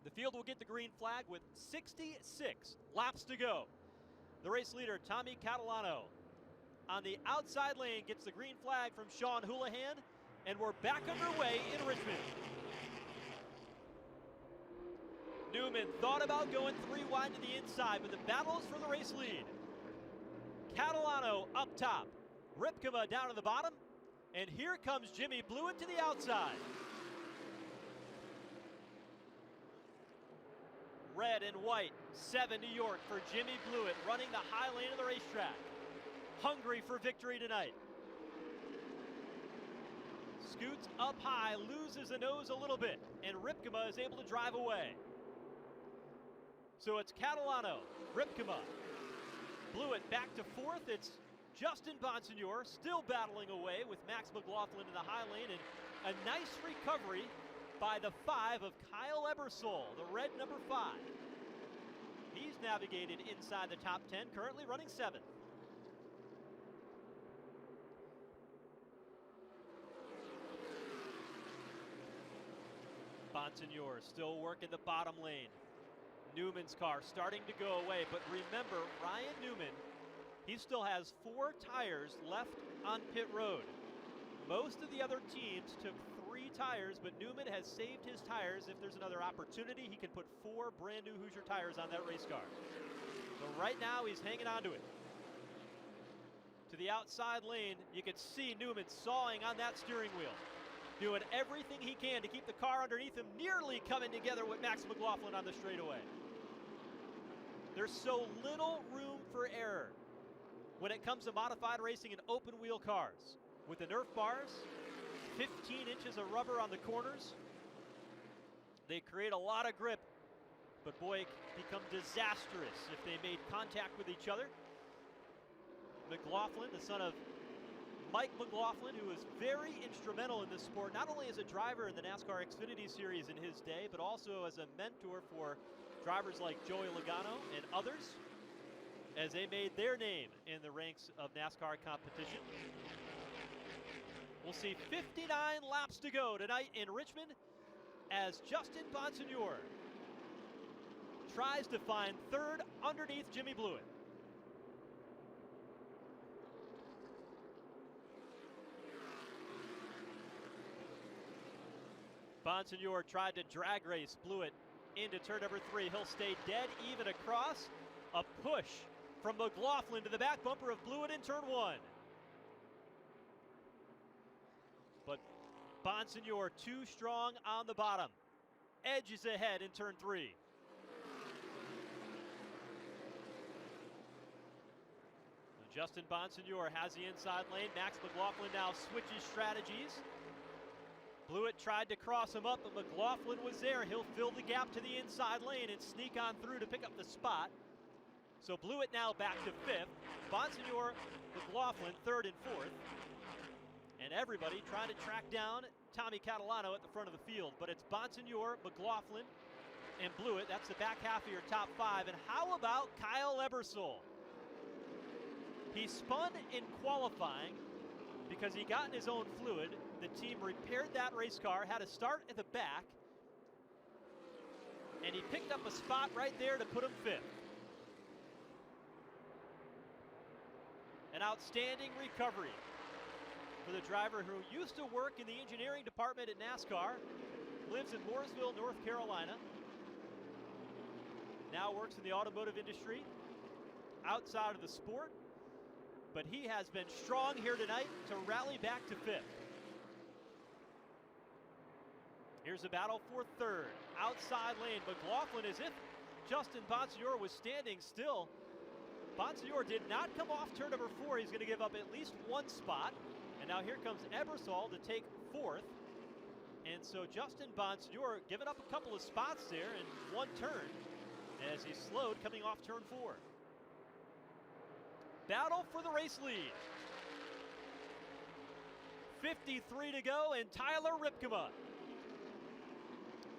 The field will get the green flag with 66 laps to go. The race leader, Tommy Catalano, on the outside lane gets the green flag from Sean Houlihan, and we're back underway in Richmond. Newman thought about going 3 wide to the inside, but the battle is for the race lead. Catalano up top, Ripkema down to the bottom, and here comes Jimmy Blewett to the outside. Red and white, 7 New York for Jimmy Blewett, running the high lane of the racetrack. Hungry for victory tonight. Scoots up high, loses the nose a little bit, and Ripkema is able to drive away. So it's Catalano, Ripkema, Blewett back to 4th. It's Justin Bonsignor still battling away with Max McLaughlin in the high lane, and a nice recovery by the 5 of Kyle Ebersole, the red number 5. He's navigated inside the top 10, currently running 7th. Bonsignor still working the bottom lane. Newman's car starting to go away, but remember, Ryan Newman, he still has 4 tires left on pit road. Most of the other teams took 3 tires, but Newman has saved his tires. If there's another opportunity, he can put 4 brand new Hoosier tires on that race car. So right now, he's hanging on to it. To the outside lane, you can see Newman sawing on that steering wheel. doing everything he can to keep the car underneath him, nearly coming together with Max McLaughlin on the straightaway. There's so little room for error when it comes to modified racing and open wheel cars. With the Nerf bars, 15 inches of rubber on the corners, they create a lot of grip, but boy, it can become disastrous if they made contact with each other. McLaughlin, the son of Mike McLaughlin, who was very instrumental in this sport, not only as a driver in the NASCAR Xfinity Series in his day, but also as a mentor for drivers like Joey Logano and others as they made their name in the ranks of NASCAR competition. We'll see 59 laps to go tonight in Richmond as Justin Bonsignore tries to find third underneath Jimmy Blewett. Bonsignore tried to drag race Blewett into turn number 3. He'll stay dead even across. A push from McLaughlin to the back bumper of Blewett in turn 1. But Bonsignore too strong on the bottom. Edges ahead in turn 3. Justin Bonsignore has the inside lane. Max McLaughlin now switches strategies. Blewett tried to cross him up, but McLaughlin was there. He'll fill the gap to the inside lane and sneak on through to pick up the spot. So Blewett now back to 5th. Bonsignore, McLaughlin 3rd and 4th. And everybody trying to track down Tommy Catalano at the front of the field. But it's Bonsignore, McLaughlin, and Blewett. That's the back half of your top 5. And how about Kyle Ebersol? He spun in qualifying because he got in his own fluid. The team repaired that race car, had a start at the back, and he picked up a spot right there to put him 5th. An outstanding recovery for the driver who used to work in the engineering department at NASCAR, lives in Mooresville, North Carolina, now works in the automotive industry outside of the sport, but he has been strong here tonight to rally back to 5th. Here's a battle for 3rd. Outside lane, McLaughlin, as if Justin Bonsignore was standing still. Bonsignore did not come off turn number 4. He's going to give up at least one spot. And now here comes Ebersol to take 4th. And so Justin Bonsignore giving up a couple of spots there in one turn as he slowed coming off turn 4. Battle for the race lead. 53 to go, and Tyler Ripkema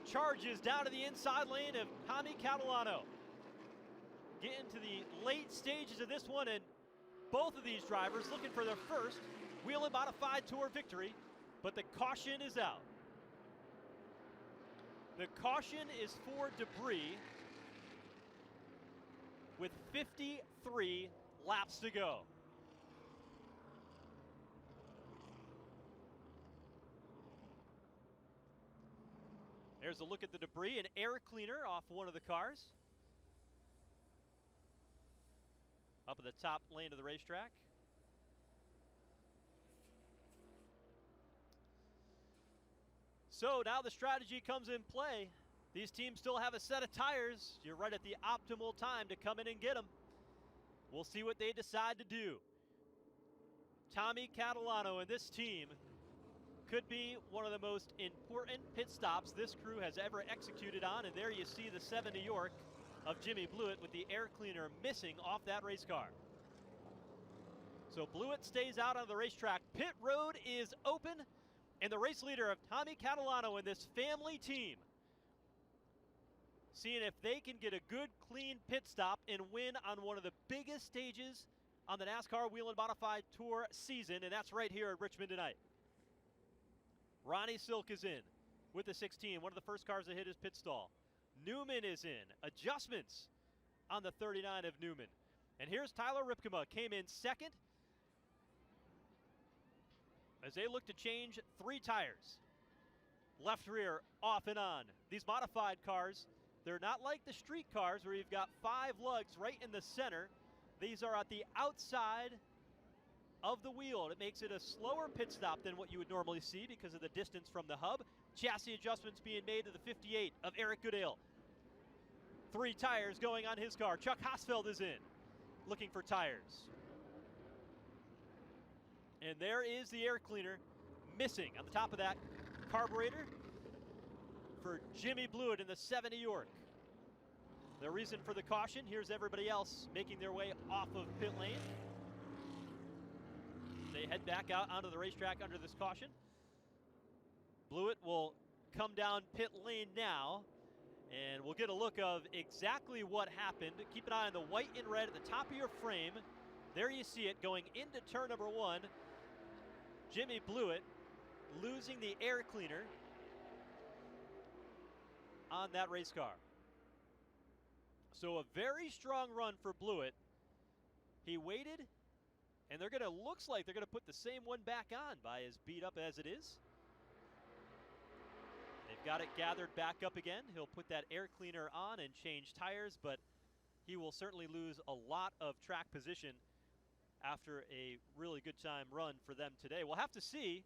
charges down to the inside lane of Tommy Catalano. Get into the late stages of this one, and both of these drivers looking for their first Whelen Modified Tour victory, but the caution is out. The caution is for debris with 53 laps to go. There's a look at the debris, an air cleaner off one of the cars. Up at the top lane of the racetrack. So now the strategy comes in play. These teams still have a set of tires. You're right at the optimal time to come in and get them. We'll see what they decide to do. Tommy Catalano and this team could be one of the most important pit stops this crew has ever executed on. And there you see the 7 New York of Jimmy Blewett with the air cleaner missing off that race car. So Blewett stays out on the racetrack. Pit road is open, and the race leader of Tommy Catalano and this family team seeing if they can get a good, clean pit stop and win on one of the biggest stages on the NASCAR Whelen Modified Tour season, and that's right here at Richmond tonight. Ronnie Silk is in with the 16, one of the first cars to hit his pit stall. Newman is in. Adjustments on the 39 of Newman. And here's Tyler Ripkema, came in second as they look to change 3 tires. Left rear off and on. These modified cars, they're not like the street cars where you've got 5 lugs right in the center. These are at the outside of the wheel. It makes it a slower pit stop than what you would normally see because of the distance from the hub. Chassis adjustments being made to the 58 of Eric Goodale. 3 tires going on his car. Chuck Hosfeld is in, looking for tires. And there is the air cleaner missing on the top of that carburetor for Jimmy Blewett in the 7 York. The reason for the caution, here's everybody else making their way off of pit lane. They head back out onto the racetrack under this caution. Blewett will come down pit lane now, and we'll get a look of exactly what happened. Keep an eye on the white and red at the top of your frame. There you see it going into turn number 1. Jimmy Blewett losing the air cleaner on that race car. So a very strong run for Blewett. He waited, and looks like they're gonna put the same one back on by as beat up as it is. They've got it gathered back up again. He'll put that air cleaner on and change tires, but he will certainly lose a lot of track position after a really good time run for them today. We'll have to see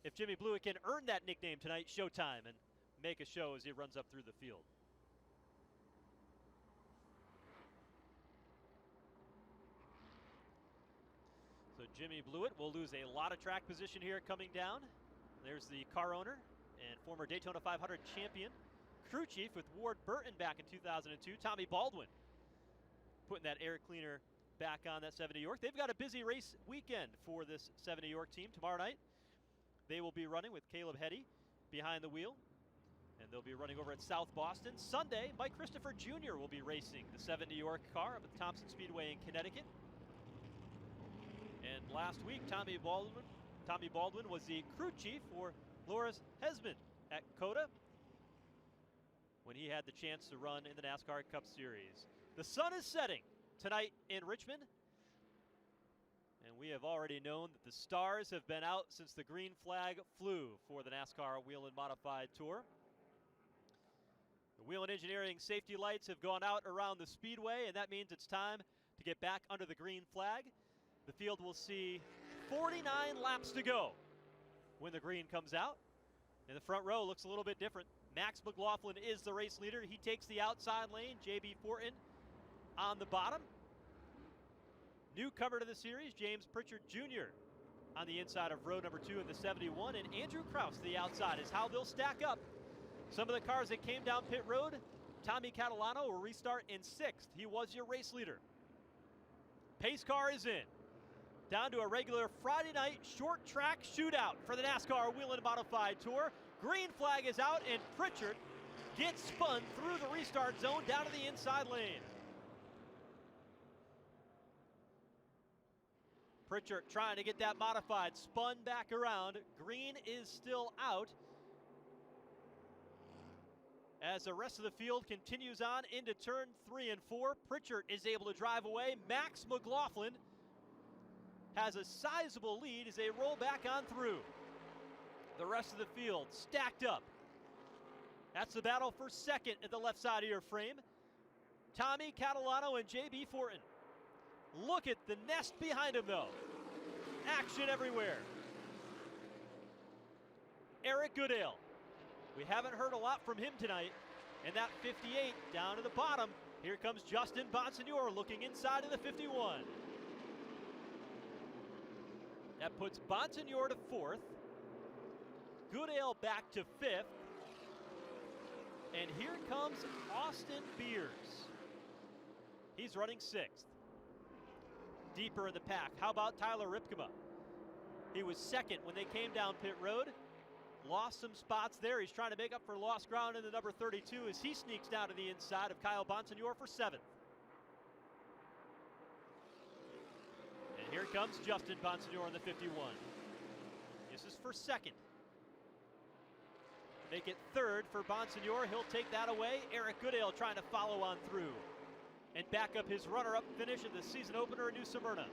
if Jimmy Blewett can earn that nickname tonight, Showtime, and make a show as he runs up through the field. So Jimmy Blewett will lose a lot of track position here coming down. There's the car owner and former Daytona 500 champion, crew chief with Ward Burton back in 2002, Tommy Baldwin, putting that air cleaner back on that 70 York. They've got a busy race weekend for this 70 York team. Tomorrow night, they will be running with Caleb Heddy behind the wheel, and they'll be running over at South Boston. Sunday, Mike Christopher Jr. will be racing the 70 York car up at the Thompson Speedway in Connecticut. And last week, Tommy Baldwin was the crew chief for Loris Hesman at COTA when he had the chance to run in the NASCAR Cup Series. The sun is setting tonight in Richmond, and we have already known that the stars have been out since the green flag flew for the NASCAR Whelen Modified Tour. The Whelen Engineering safety lights have gone out around the speedway, and that means it's time to get back under the green flag. The field will see 49 laps to go when the green comes out. And the front row looks a little bit different. Max McLaughlin is the race leader. He takes the outside lane. J.B. Fortin on the bottom. Newcomer to the series, James Pritchard Jr. on the inside of row number 2 in the 71. And Andrew Kraus to the outside is how they'll stack up. Some of the cars that came down pit road, Tommy Catalano will restart in 6th. He was your race leader. Pace car is in. Down to a regular Friday night short track shootout for the NASCAR Whelen Modified Tour. Green flag is out, and Pritchard gets spun through the restart zone down to the inside lane. Pritchard trying to get that modified, spun back around. Green is still out as the rest of the field continues on into turn 3 and 4. Pritchard is able to drive away. Max McLaughlin has a sizable lead as they roll back on through. The rest of the field stacked up. That's the battle for second at the left side of your frame. Tommy Catalano and J.B. Fortin. Look at the nest behind him, though. Action everywhere. Eric Goodale. We haven't heard a lot from him tonight. And that 58 down to the bottom. Here comes Justin Bonsignor looking inside of the 51. That puts Bonsignor to 4th. Goodale back to 5th. And here comes Austin Beers. He's running 6th. Deeper in the pack. How about Tyler Ripkema? He was 2nd when they came down pit road. Lost some spots there. He's trying to make up for lost ground in the number 32 as he sneaks down to the inside of Kyle Bonsignor for 7th. And here comes Justin Bonsignor in the 51. This is for 2nd. Make it 3rd for Bonsignor. He'll take that away. Eric Goodale trying to follow on through and back up his runner-up finish in the season opener in New Smyrna.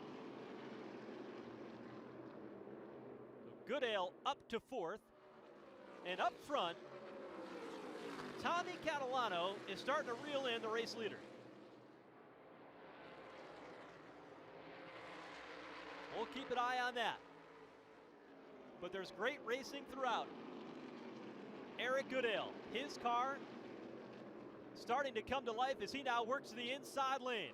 Goodale up to 4th. And up front, Tommy Catalano is starting to reel in the race leader. We'll keep an eye on that. But there's great racing throughout. Eric Goodale, his car starting to come to life as he now works the inside lane.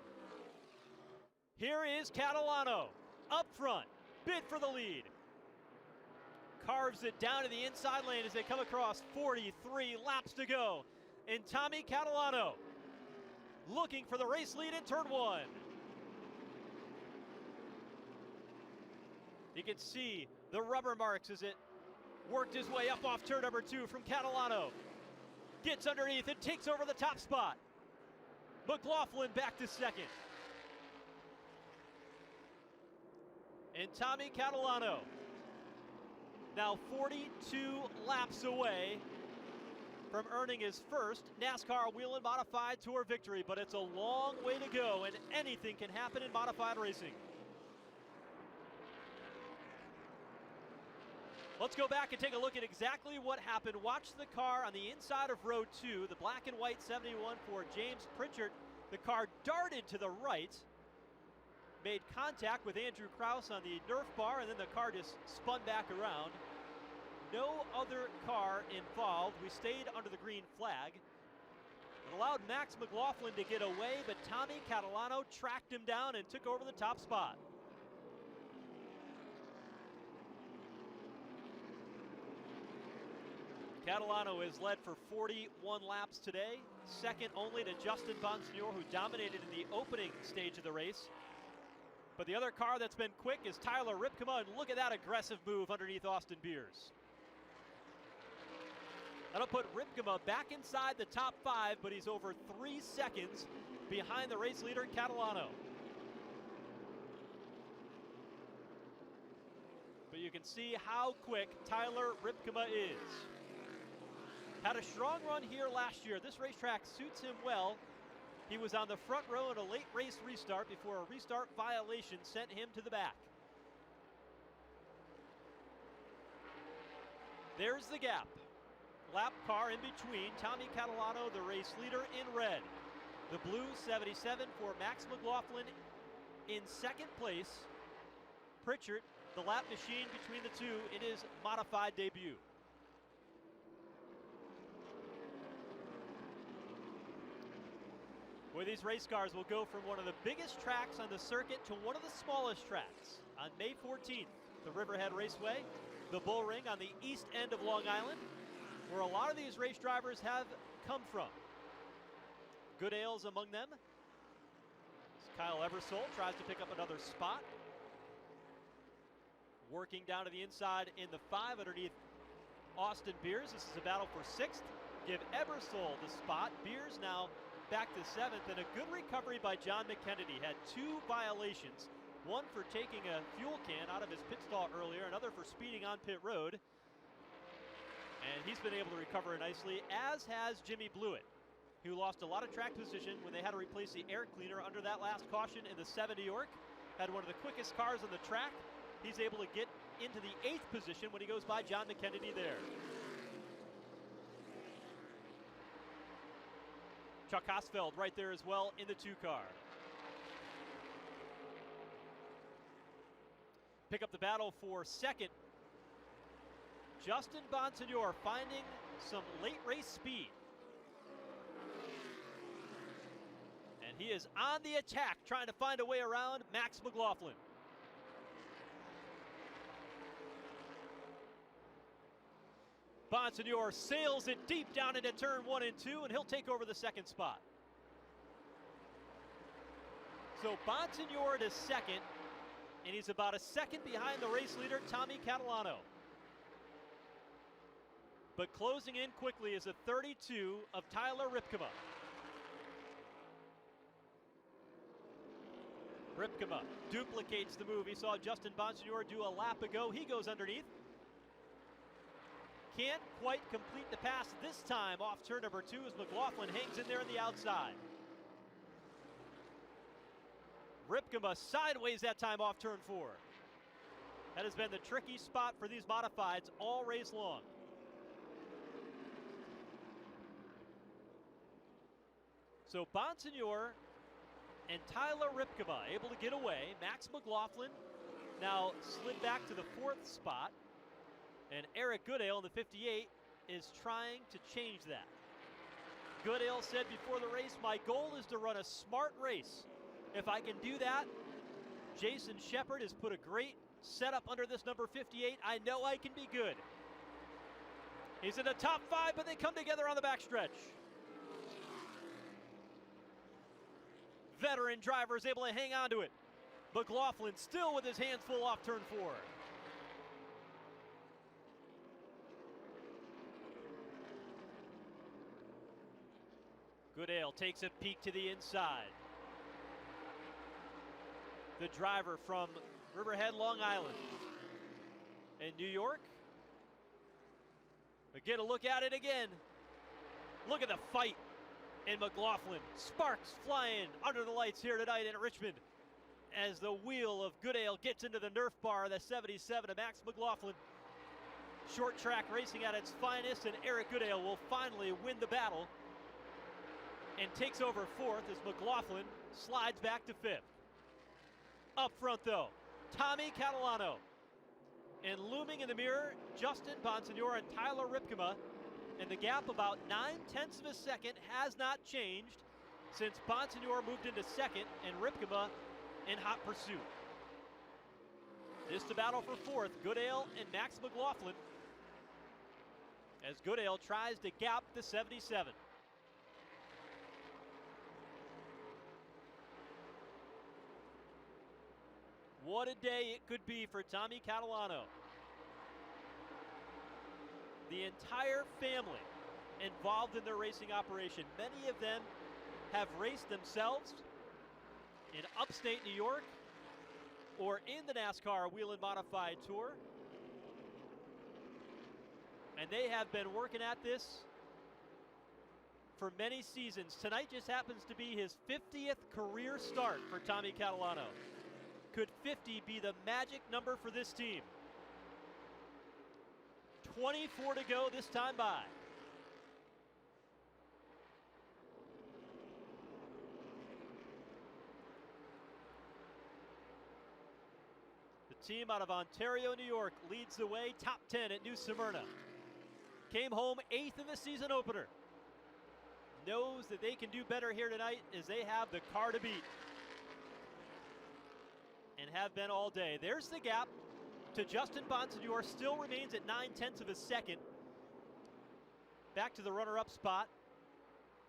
Here is Catalano up front, bid for the lead. Carves it down to the inside lane as they come across 43 laps to go. And Tommy Catalano looking for the race lead in turn 1. You can see the rubber marks as it worked his way up off turn number 2 from Catalano. Gets underneath and takes over the top spot. McLaughlin back to second. And Tommy Catalano now 42 laps away from earning his first NASCAR Whelen Modified Tour victory, but it's a long way to go, and anything can happen in modified racing. Let's go back and take a look at exactly what happened. Watch the car on the inside of row 2, the black and white 71 for James Pritchard. The car darted to the right, made contact with Andrew Krause on the Nerf bar, and then the car just spun back around. No other car involved. We stayed under the green flag. It allowed Max McLaughlin to get away, but Tommy Catalano tracked him down and took over the top spot. Catalano is led for 41 laps today, second only to Justin Bonsignor, who dominated in the opening stage of the race. But the other car that's been quick is Tyler Ripkema, and look at that aggressive move underneath Austin Beers. That'll put Ripkema back inside the top 5, but he's over 3 seconds behind the race leader, Catalano. But you can see how quick Tyler Ripkema is. Had a strong run here last year. This racetrack suits him well. He was on the front row in a late race restart before a restart violation sent him to the back. There's the gap. Lap car in between. Tommy Catalano, the race leader, in red. The blue 77 for Max McLaughlin in second place. Pritchard, the lap machine between the two in his modified debut. Where these race cars will go from one of the biggest tracks on the circuit to one of the smallest tracks. On May 14th, the Riverhead Raceway, the Bull Ring on the east end of Long Island, where a lot of these race drivers have come from. Goodale's among them. Kyle Eversole tries to pick up another spot. Working down to the inside in the 5 underneath Austin Beers. This is a battle for 6th. Give Eversole the spot. Beers now back to 7th, and a good recovery by John McKennedy. Had 2 violations, one for taking a fuel can out of his pit stall earlier, another for speeding on pit road. And he's been able to recover nicely, as has Jimmy Blewett, who lost a lot of track position when they had to replace the air cleaner under that last caution in the 7 New York. Had one of the quickest cars on the track. He's able to get into the 8th position when he goes by John McKennedy there. Chuck Hosfeld right there as well in the 2 car. Pick up the battle for 2nd. Justin Bonsignor finding some late race speed. And he is on the attack, trying to find a way around Max McLaughlin. Bonsignor sails it deep down into turn 1 and 2, and he'll take over the 2nd spot. So Bonsignor to 2nd, and he's about a 2nd behind the race leader, Tommy Catalano. But closing in quickly is a 32 of Tyler Ripkema. Ripkema duplicates the move he saw Justin Bonsignor do a lap ago. He goes underneath. Can't quite complete the pass this time off turn number 2 as McLaughlin hangs in there on the outside. Ripkema sideways that time off turn 4. That has been the tricky spot for these modifieds all race long. So Bonsignor and Tyler Ripkema able to get away. Max McLaughlin now slid back to the 4th spot, and Eric Goodale in the 58 is trying to change that. Goodale said before the race, my goal is to run a smart race. If I can do that, Jason Shepard has put a great setup under this number 58. I know I can be good. He's in the top 5, but they come together on the backstretch. Veteran driver is able to hang on to it. McLaughlin still with his hands full off turn 4. Goodale takes a peek to the inside. The driver from Riverhead, Long Island. In New York. But get a look at it again. Look at the fight in McLaughlin. Sparks flying under the lights here tonight in Richmond as the wheel of Goodale gets into the Nerf bar, the 77 of Max McLaughlin. Short track racing at its finest, and Eric Goodale will finally win the battle and takes over 4th as McLaughlin slides back to 5th. Up front though, Tommy Catalano. And looming in the mirror, Justin Bonsignor and Tyler Ripkema. And the gap about 9/10 of a second has not changed since Bonsignor moved into 2nd and Ripkema in hot pursuit. This the battle for 4th, Goodale and Max McLaughlin. As Goodale tries to gap the 77. What a day it could be for Tommy Catalano. The entire family involved in their racing operation. Many of them have raced themselves in upstate New York or in the NASCAR Whelen Modified Tour. And they have been working at this for many seasons. Tonight just happens to be his 50th career start for Tommy Catalano. Could 50 be the magic number for this team? 24 to go this time by. The team out of Ontario, New York leads the way, top 10 at New Smyrna. Came home 8th in the season opener. Knows that they can do better here tonight as they have the car to beat. And have been all day. There's the gap to Justin Bonsignor, still remains at 9/10 of a second. Back to the runner-up spot.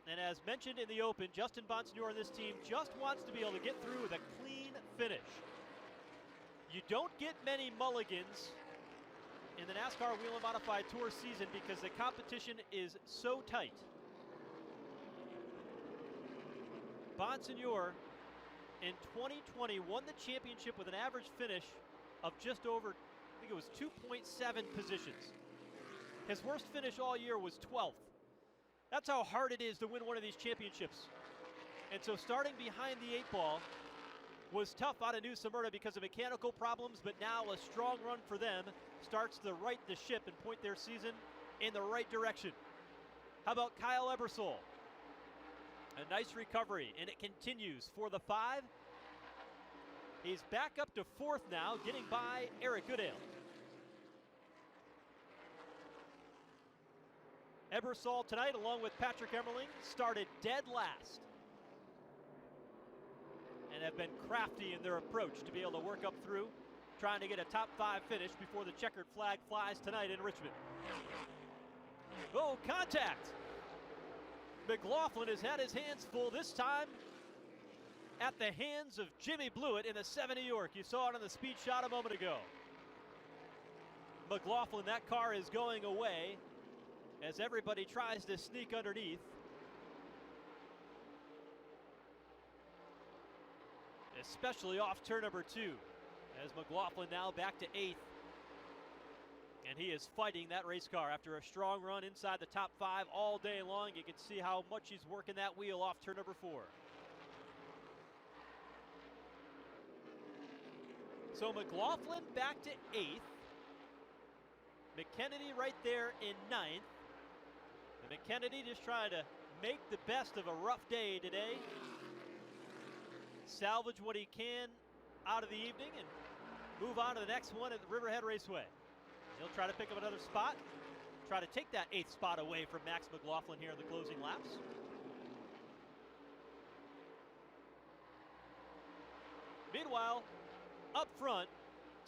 And as mentioned in the open, Justin Bonsignor and this team just wants to be able to get through with a clean finish. You don't get many mulligans in the NASCAR Whelen Modified Tour season because the competition is so tight. Bonsignor in 2020 won the championship with an average finish of just over, I think it was 2.7 positions. His worst finish all year was 12th. That's how hard it is to win one of these championships. And so starting behind the 8 ball was tough out of New Smyrna because of mechanical problems, but now a strong run for them starts to right the ship and point their season in the right direction. How about Kyle Ebersol? A nice recovery, and it continues for the 5. He's back up to 4th now, getting by Eric Goodale. Ebersol tonight, along with Patrick Emmerling, started dead last and have been crafty in their approach to be able to work up through, trying to get a top 5 finish before the checkered flag flies tonight in Richmond. Oh, contact! McLaughlin has had his hands full this time at the hands of Jimmy Blewett in the 7 New York. You saw it on the speed shot a moment ago. McLaughlin, that car is going away as everybody tries to sneak underneath. Especially off turn number 2 as McLaughlin now back to 8th. And he is fighting that race car after a strong run inside the top 5 all day long. You can see how much he's working that wheel off turn number 4. So McLaughlin back to 8th. McKennedy right there in 9th. And McKennedy just trying to make the best of a rough day today. Salvage what he can out of the evening and move on to the next one at the Riverhead Raceway. He'll try to pick up another spot, try to take that 8th spot away from Max McLaughlin here in the closing laps. Meanwhile, up front,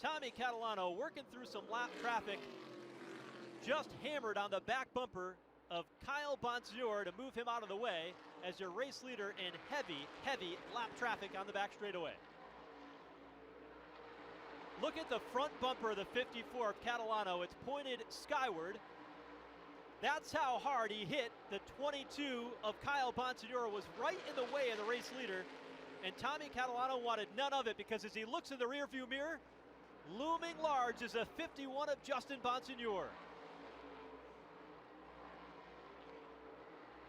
Tommy Catalano working through some lap traffic, just hammered on the back bumper of Kyle Bonsignore to move him out of the way as your race leader in heavy lap traffic on the back straightaway. Look at the front bumper of the 54 of Catalano. It's pointed skyward. That's how hard he hit the 22 of Kyle Bonsignore. Was right in the way of the race leader, and Tommy Catalano wanted none of it because as he looks in the rearview mirror, looming large is a 51 of Justin Bonsignore.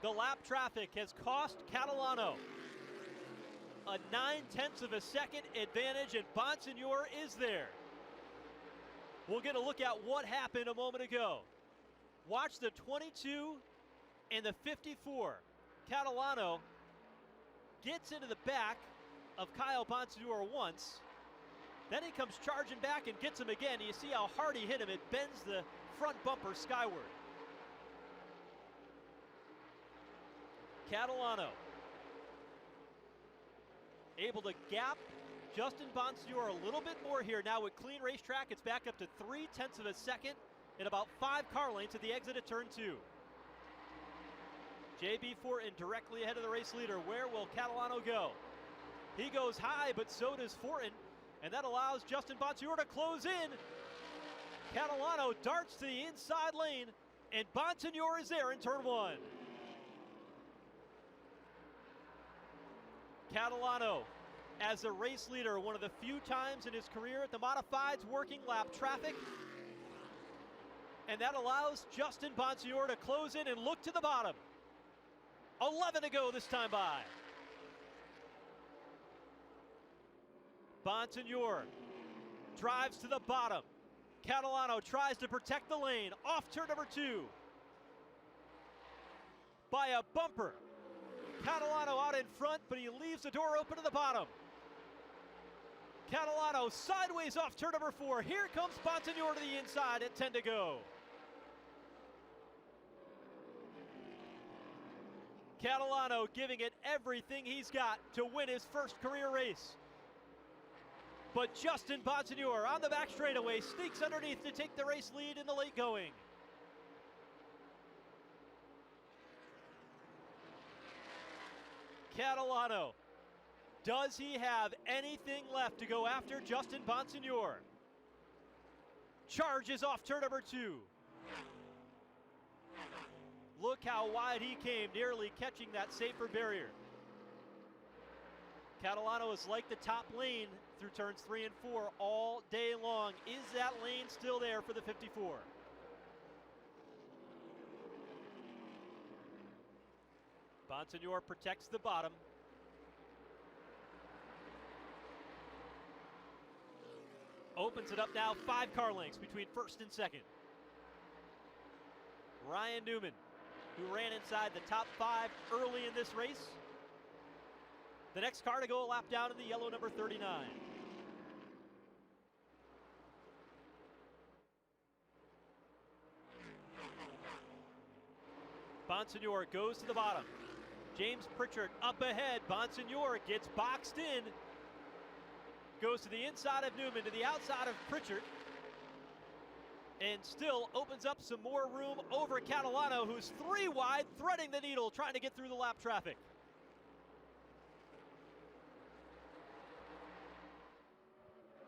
The lap traffic has cost Catalano a 9/10 of a second advantage, and Bonsignore is there. We'll get a look at what happened a moment ago. Watch the 22 and the 54. Catalano gets into the back of Kyle Bonsignore once. Then he comes charging back and gets him again. You see how hard he hit him. It bends the front bumper skyward. Catalano able to gap Justin Bonsignore a little bit more here. Now with clean racetrack, it's back up to 0.3 of a second and about 5 car lengths at the exit of turn 2. JB Fortin directly ahead of the race leader. Where will Catalano go? He goes high, but so does Fortin, and that allows Justin Bonsignore to close in. Catalano darts to the inside lane, and Bonsignore is there in turn 1. Catalano, as a race leader, one of the few times in his career at the Modifieds working lap traffic. And that allows Justin Bonsignore to close in and look to the bottom. 11 to go this time by. Bonsignore drives to the bottom. Catalano tries to protect the lane. Off turn number 2. By a bumper. Catalano out in front, but he leaves the door open to the bottom. Catalano sideways off turn number 4. Here comes Bonsignore to the inside at 10 to go. Catalano giving it everything he's got to win his first career race. But Justin Bonsignore on the back straightaway sneaks underneath to take the race lead in the late going. Catalano, does he have anything left to go after Justin Bonsignore? Charges off turn number 2. Look how wide he came, nearly catching that safer barrier. Catalano is like the top lane through turns 3 and 4 all day long. Is that lane still there for the 54? Bonsignore protects the bottom. Opens it up now, 5 car lengths between first and second. Ryan Newman, who ran inside the top 5 early in this race. The next car to go a lap down in the yellow number 39. Bonsignore goes to the bottom. James Pritchard up ahead. Bonsignore gets boxed in. Goes to the inside of Newman, to the outside of Pritchard. And still opens up some more room over Catalano, who's 3 wide, threading the needle, trying to get through the lap traffic.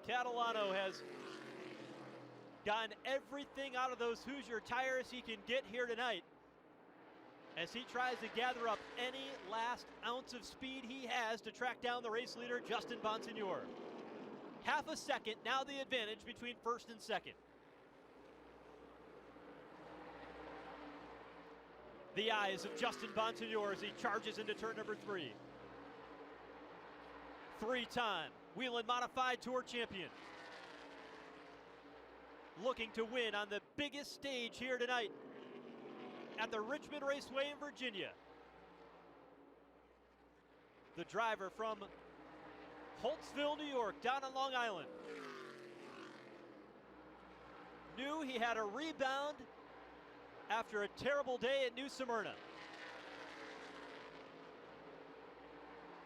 Catalano has gotten everything out of those Hoosier tires he can get here tonight, as he tries to gather up any last ounce of speed he has to track down the race leader, Justin Bonsignore. Half a second, now the advantage between first and second. The eyes of Justin Bonsignore as he charges into turn number 3. 3-time Whelen Modified Tour champion. Looking to win on the biggest stage here tonight at the Richmond Raceway in Virginia. The driver from Holtzville, New York, down on Long Island. knew he had a rebound after a terrible day at New Smyrna.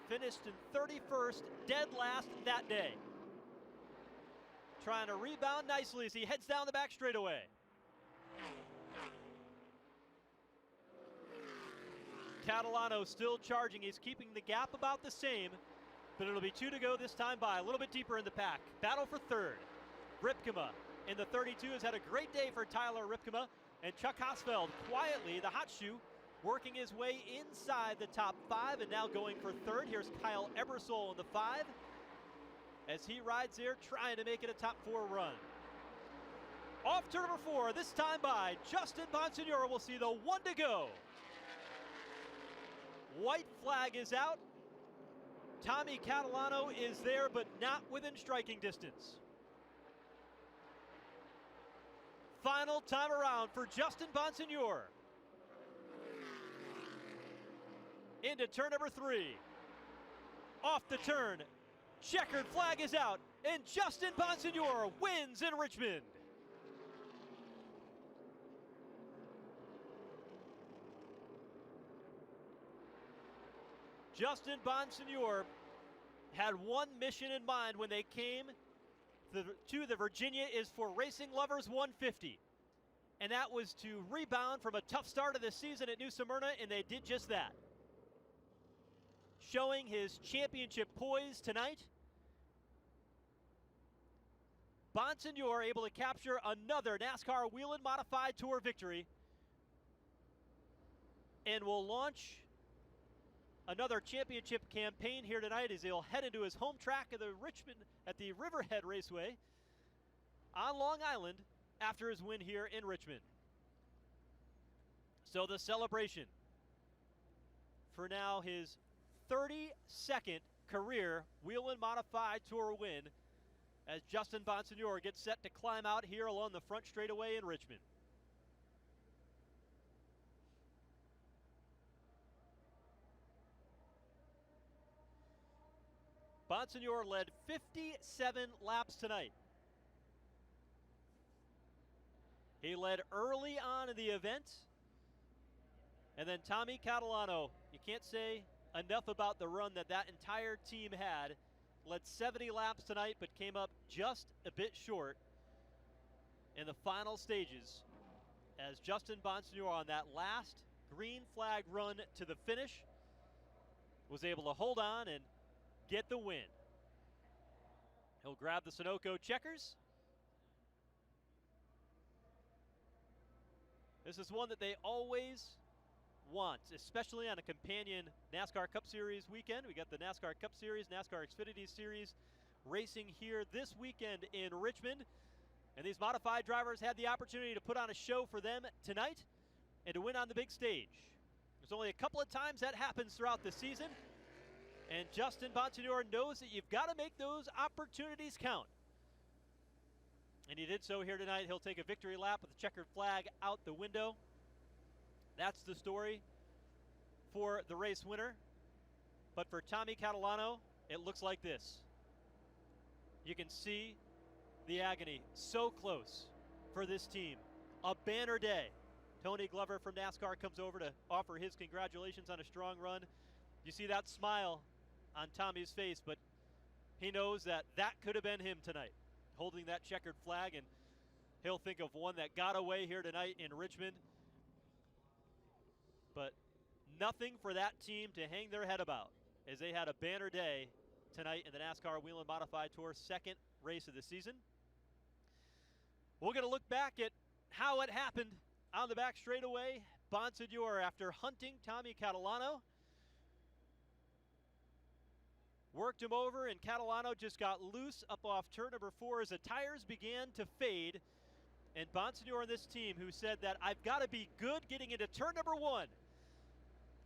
Finished in 31st, dead last that day. Trying to rebound nicely as he heads down the back straightaway. Catalano still charging. He's keeping the gap about the same, but it'll be 2 to go this time by. A little bit deeper in the pack. Battle for third. Ripkema in the 32 has had a great day for Tyler Ripkema, and Chuck Hosfeld quietly, the hot shoe, working his way inside the top 5 and now going for third. Here's Kyle Ebersol in the 5 as he rides here trying to make it a top 4 run. Off turn number 4, this time by Justin Bonsignore. We'll see the 1 to go. White flag is out. Tommy Catalano is there, but not within striking distance. Final time around for Justin Bonsignore. Into turn number 3. Off the turn. Checkered flag is out, and Justin Bonsignore wins in Richmond. Justin Bonsignore had one mission in mind when they came to the Virginia is for Racing Lovers 150. And that was to rebound from a tough start of the season at New Smyrna, and they did just that. Showing his championship poise tonight. Bonsignore able to capture another NASCAR Whelen Modified Tour victory and will launch another championship campaign here tonight as he'll head into his home track of the Richmond at the Riverhead Raceway on Long Island after his win here in Richmond. So the celebration for now, his 32nd career Whelen Modified Tour win as Justin Bonsignore gets set to climb out here along the front straightaway in Richmond. Bonsignore led 57 laps tonight. He led early on in the event. And then Tommy Catalano, you can't say enough about the run that entire team had. Led 70 laps tonight, but came up just a bit short in the final stages as Justin Bonsignore on that last green flag run to the finish was able to hold on and get the win. He'll grab the Sunoco checkers. This is one that they always want, especially on a companion NASCAR Cup Series weekend. We got the NASCAR Cup Series, NASCAR Xfinity Series racing here this weekend in Richmond. And these modified drivers had the opportunity to put on a show for them tonight and to win on the big stage. There's only a couple of times that happens throughout the season. And Justin Bonsignore knows that you've got to make those opportunities count. And he did so here tonight. He'll take a victory lap with the checkered flag out the window. That's the story for the race winner. But for Tommy Catalano, it looks like this. You can see the agony so close for this team. A banner day. Tony Glover from NASCAR comes over to offer his congratulations on a strong run. You see that smile on Tommy's face, but he knows that that could have been him tonight, holding that checkered flag, and he'll think of one that got away here tonight in Richmond. But nothing for that team to hang their head about, as they had a banner day tonight in the NASCAR Whelen Modified Tour, second race of the season. We're going to look back at how it happened on the back straightaway. Bonsignore, after hunting Tommy Catalano, worked him over, and Catalano just got loose up off turn number 4 as the tires began to fade. And Bonsignore and this team, who said that I've got to be good getting into turn number 1,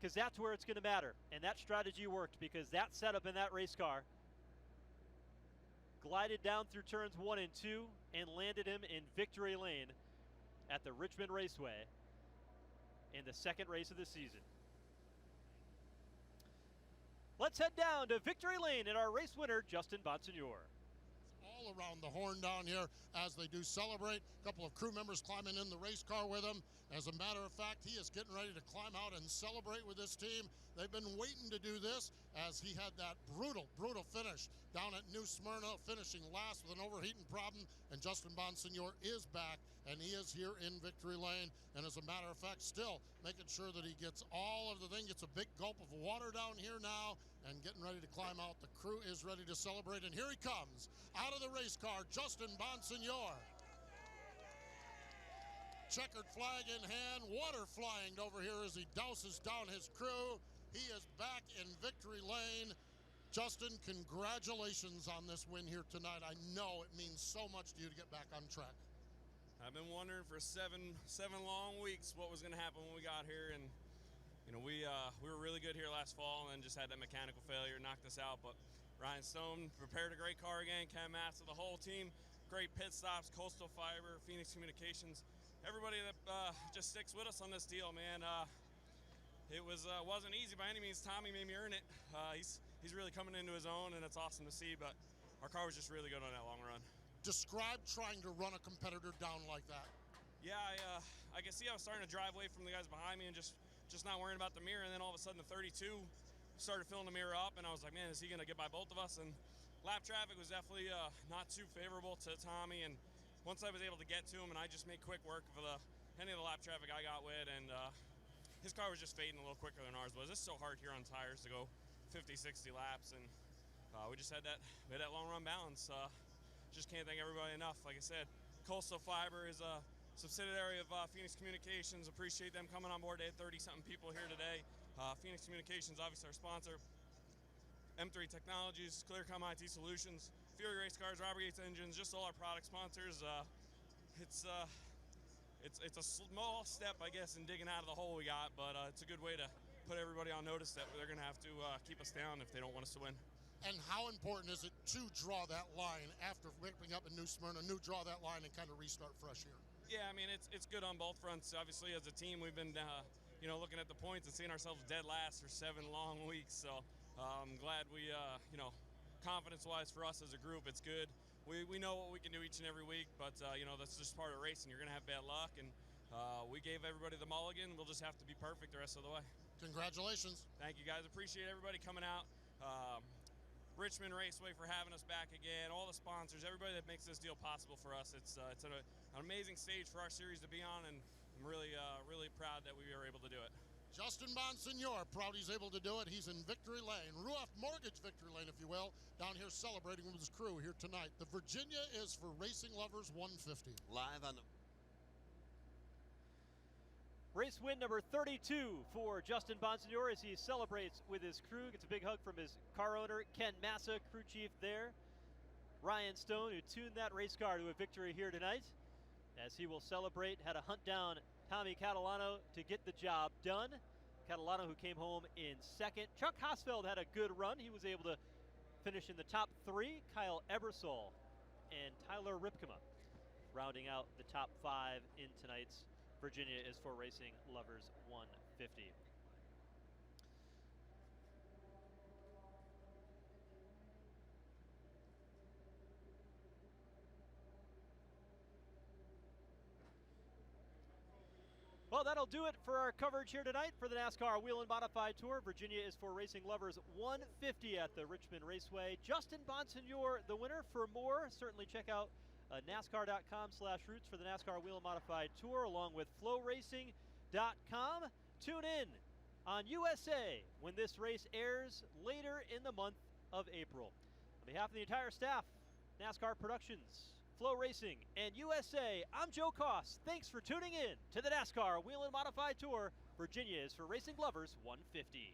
because that's where it's going to matter. And that strategy worked, because that setup in that race car glided down through turns 1 and 2 and landed him in victory lane at the Richmond Raceway in the second race of the season. Let's head down to victory lane and our race winner, Justin Bonsignore. It's all people around the horn down here as they do celebrate. A couple of crew members climbing in the race car with him. As a matter of fact, he is getting ready to climb out and celebrate with his team. They've been waiting to do this as he had that brutal finish down at New Smyrna, finishing last with an overheating problem. And Justin Bonsignor is back, and he is here in victory lane. And as a matter of fact, still making sure that he gets all of the thing, gets a big gulp of water down here now, and getting ready to climb out. The crew is ready to celebrate, and here he comes out of the race car, Justin Bonsignor. Checkered flag in hand, water flying over here as he douses down his crew. He is back in victory lane. Justin, congratulations on this win here tonight. I know it means so much to you to get back on track. I've been wondering for seven long weeks what was going to happen when we got here, and you know we were really good here last fall, and then just had that mechanical failure knocked us out. But Ryan Stone prepared a great car again. Cam Massa, the whole team, great pit stops. Coastal Fiber, Phoenix Communications, everybody that just sticks with us on this deal, man. It wasn't easy by any means. Tommy made me earn it. He's really coming into his own, and it's awesome to see. But our car was just really good on that long run. Describe trying to run a competitor down like that. Yeah, I could see I was starting to drive away from the guys behind me and just not worrying about the mirror. And then all of a sudden, the 32 started filling the mirror up, and I was like, man, is he going to get by both of us? And lap traffic was definitely not too favorable to Tommy. And once I was able to get to him, and I just made quick work of any of the lap traffic I got with, and his car was just fading a little quicker than ours was. It's so hard here on tires to go 50, 60 laps, and we just had that long run balance. Just can't thank everybody enough. Like I said, Coastal Fiber is a subsidiary of Phoenix Communications. Appreciate them coming on board. They had 30-something people here today. Phoenix Communications, obviously our sponsor. M3 Technologies, Clearcom IT Solutions, Fury Race Cars, Robert Yates Engines, just all our product sponsors. It's a small step, I guess, in digging out of the hole we got, but it's a good way to put everybody on notice that they're going to have to keep us down if they don't want us to win. And how important is it to draw that line after whipping up in New Smyrna, draw that line and kind of restart fresh here? Yeah, I mean, it's good on both fronts. Obviously, as a team, we've been looking at the points and seeing ourselves dead last for 7 long weeks. So I'm glad we, confidence-wise for us as a group, it's good. We know what we can do each and every week, but that's just part of racing. You're going to have bad luck, and we gave everybody the mulligan. We'll just have to be perfect the rest of the way. Congratulations. Thank you, guys. Appreciate everybody coming out. Richmond Raceway for having us back again. All the sponsors, everybody that makes this deal possible for us. It's an amazing stage for our series to be on, and I'm really proud that we were able to do it. Justin Bonsignor, proud he's able to do it. He's in victory lane, Ruoff Mortgage victory lane, if you will, down here celebrating with his crew here tonight. The Virginia is for Racing Lovers 150. Live on the Race win number 32 for Justin Bonsignor as he celebrates with his crew. Gets a big hug from his car owner, Ken Massa, crew chief there. Ryan Stone, who tuned that race car to a victory here tonight, as he will celebrate, had to hunt down Tommy Catalano to get the job done. Catalano, who came home in second. Chuck Hosfeld had a good run. He was able to finish in the top 3. Kyle Ebersol and Tyler Ripkema rounding out the top 5 in tonight's Virginia is for Racing Lovers 150. Well, that'll do it for our coverage here tonight for the NASCAR Whelen Modified Tour. Virginia is for Racing Lovers 150 at the Richmond Raceway. Justin Bonsignor, the winner. For more, certainly check out NASCAR.com/roots for the NASCAR Whelen Modified Tour, along with FlowRacing.com. Tune in on USA when this race airs later in the month of April. On behalf of the entire staff, NASCAR Productions, Flow Racing, and USA, I'm Joe Koss. Thanks for tuning in to the NASCAR Whelen Modified Tour. Virginia is for Racing Lovers 150.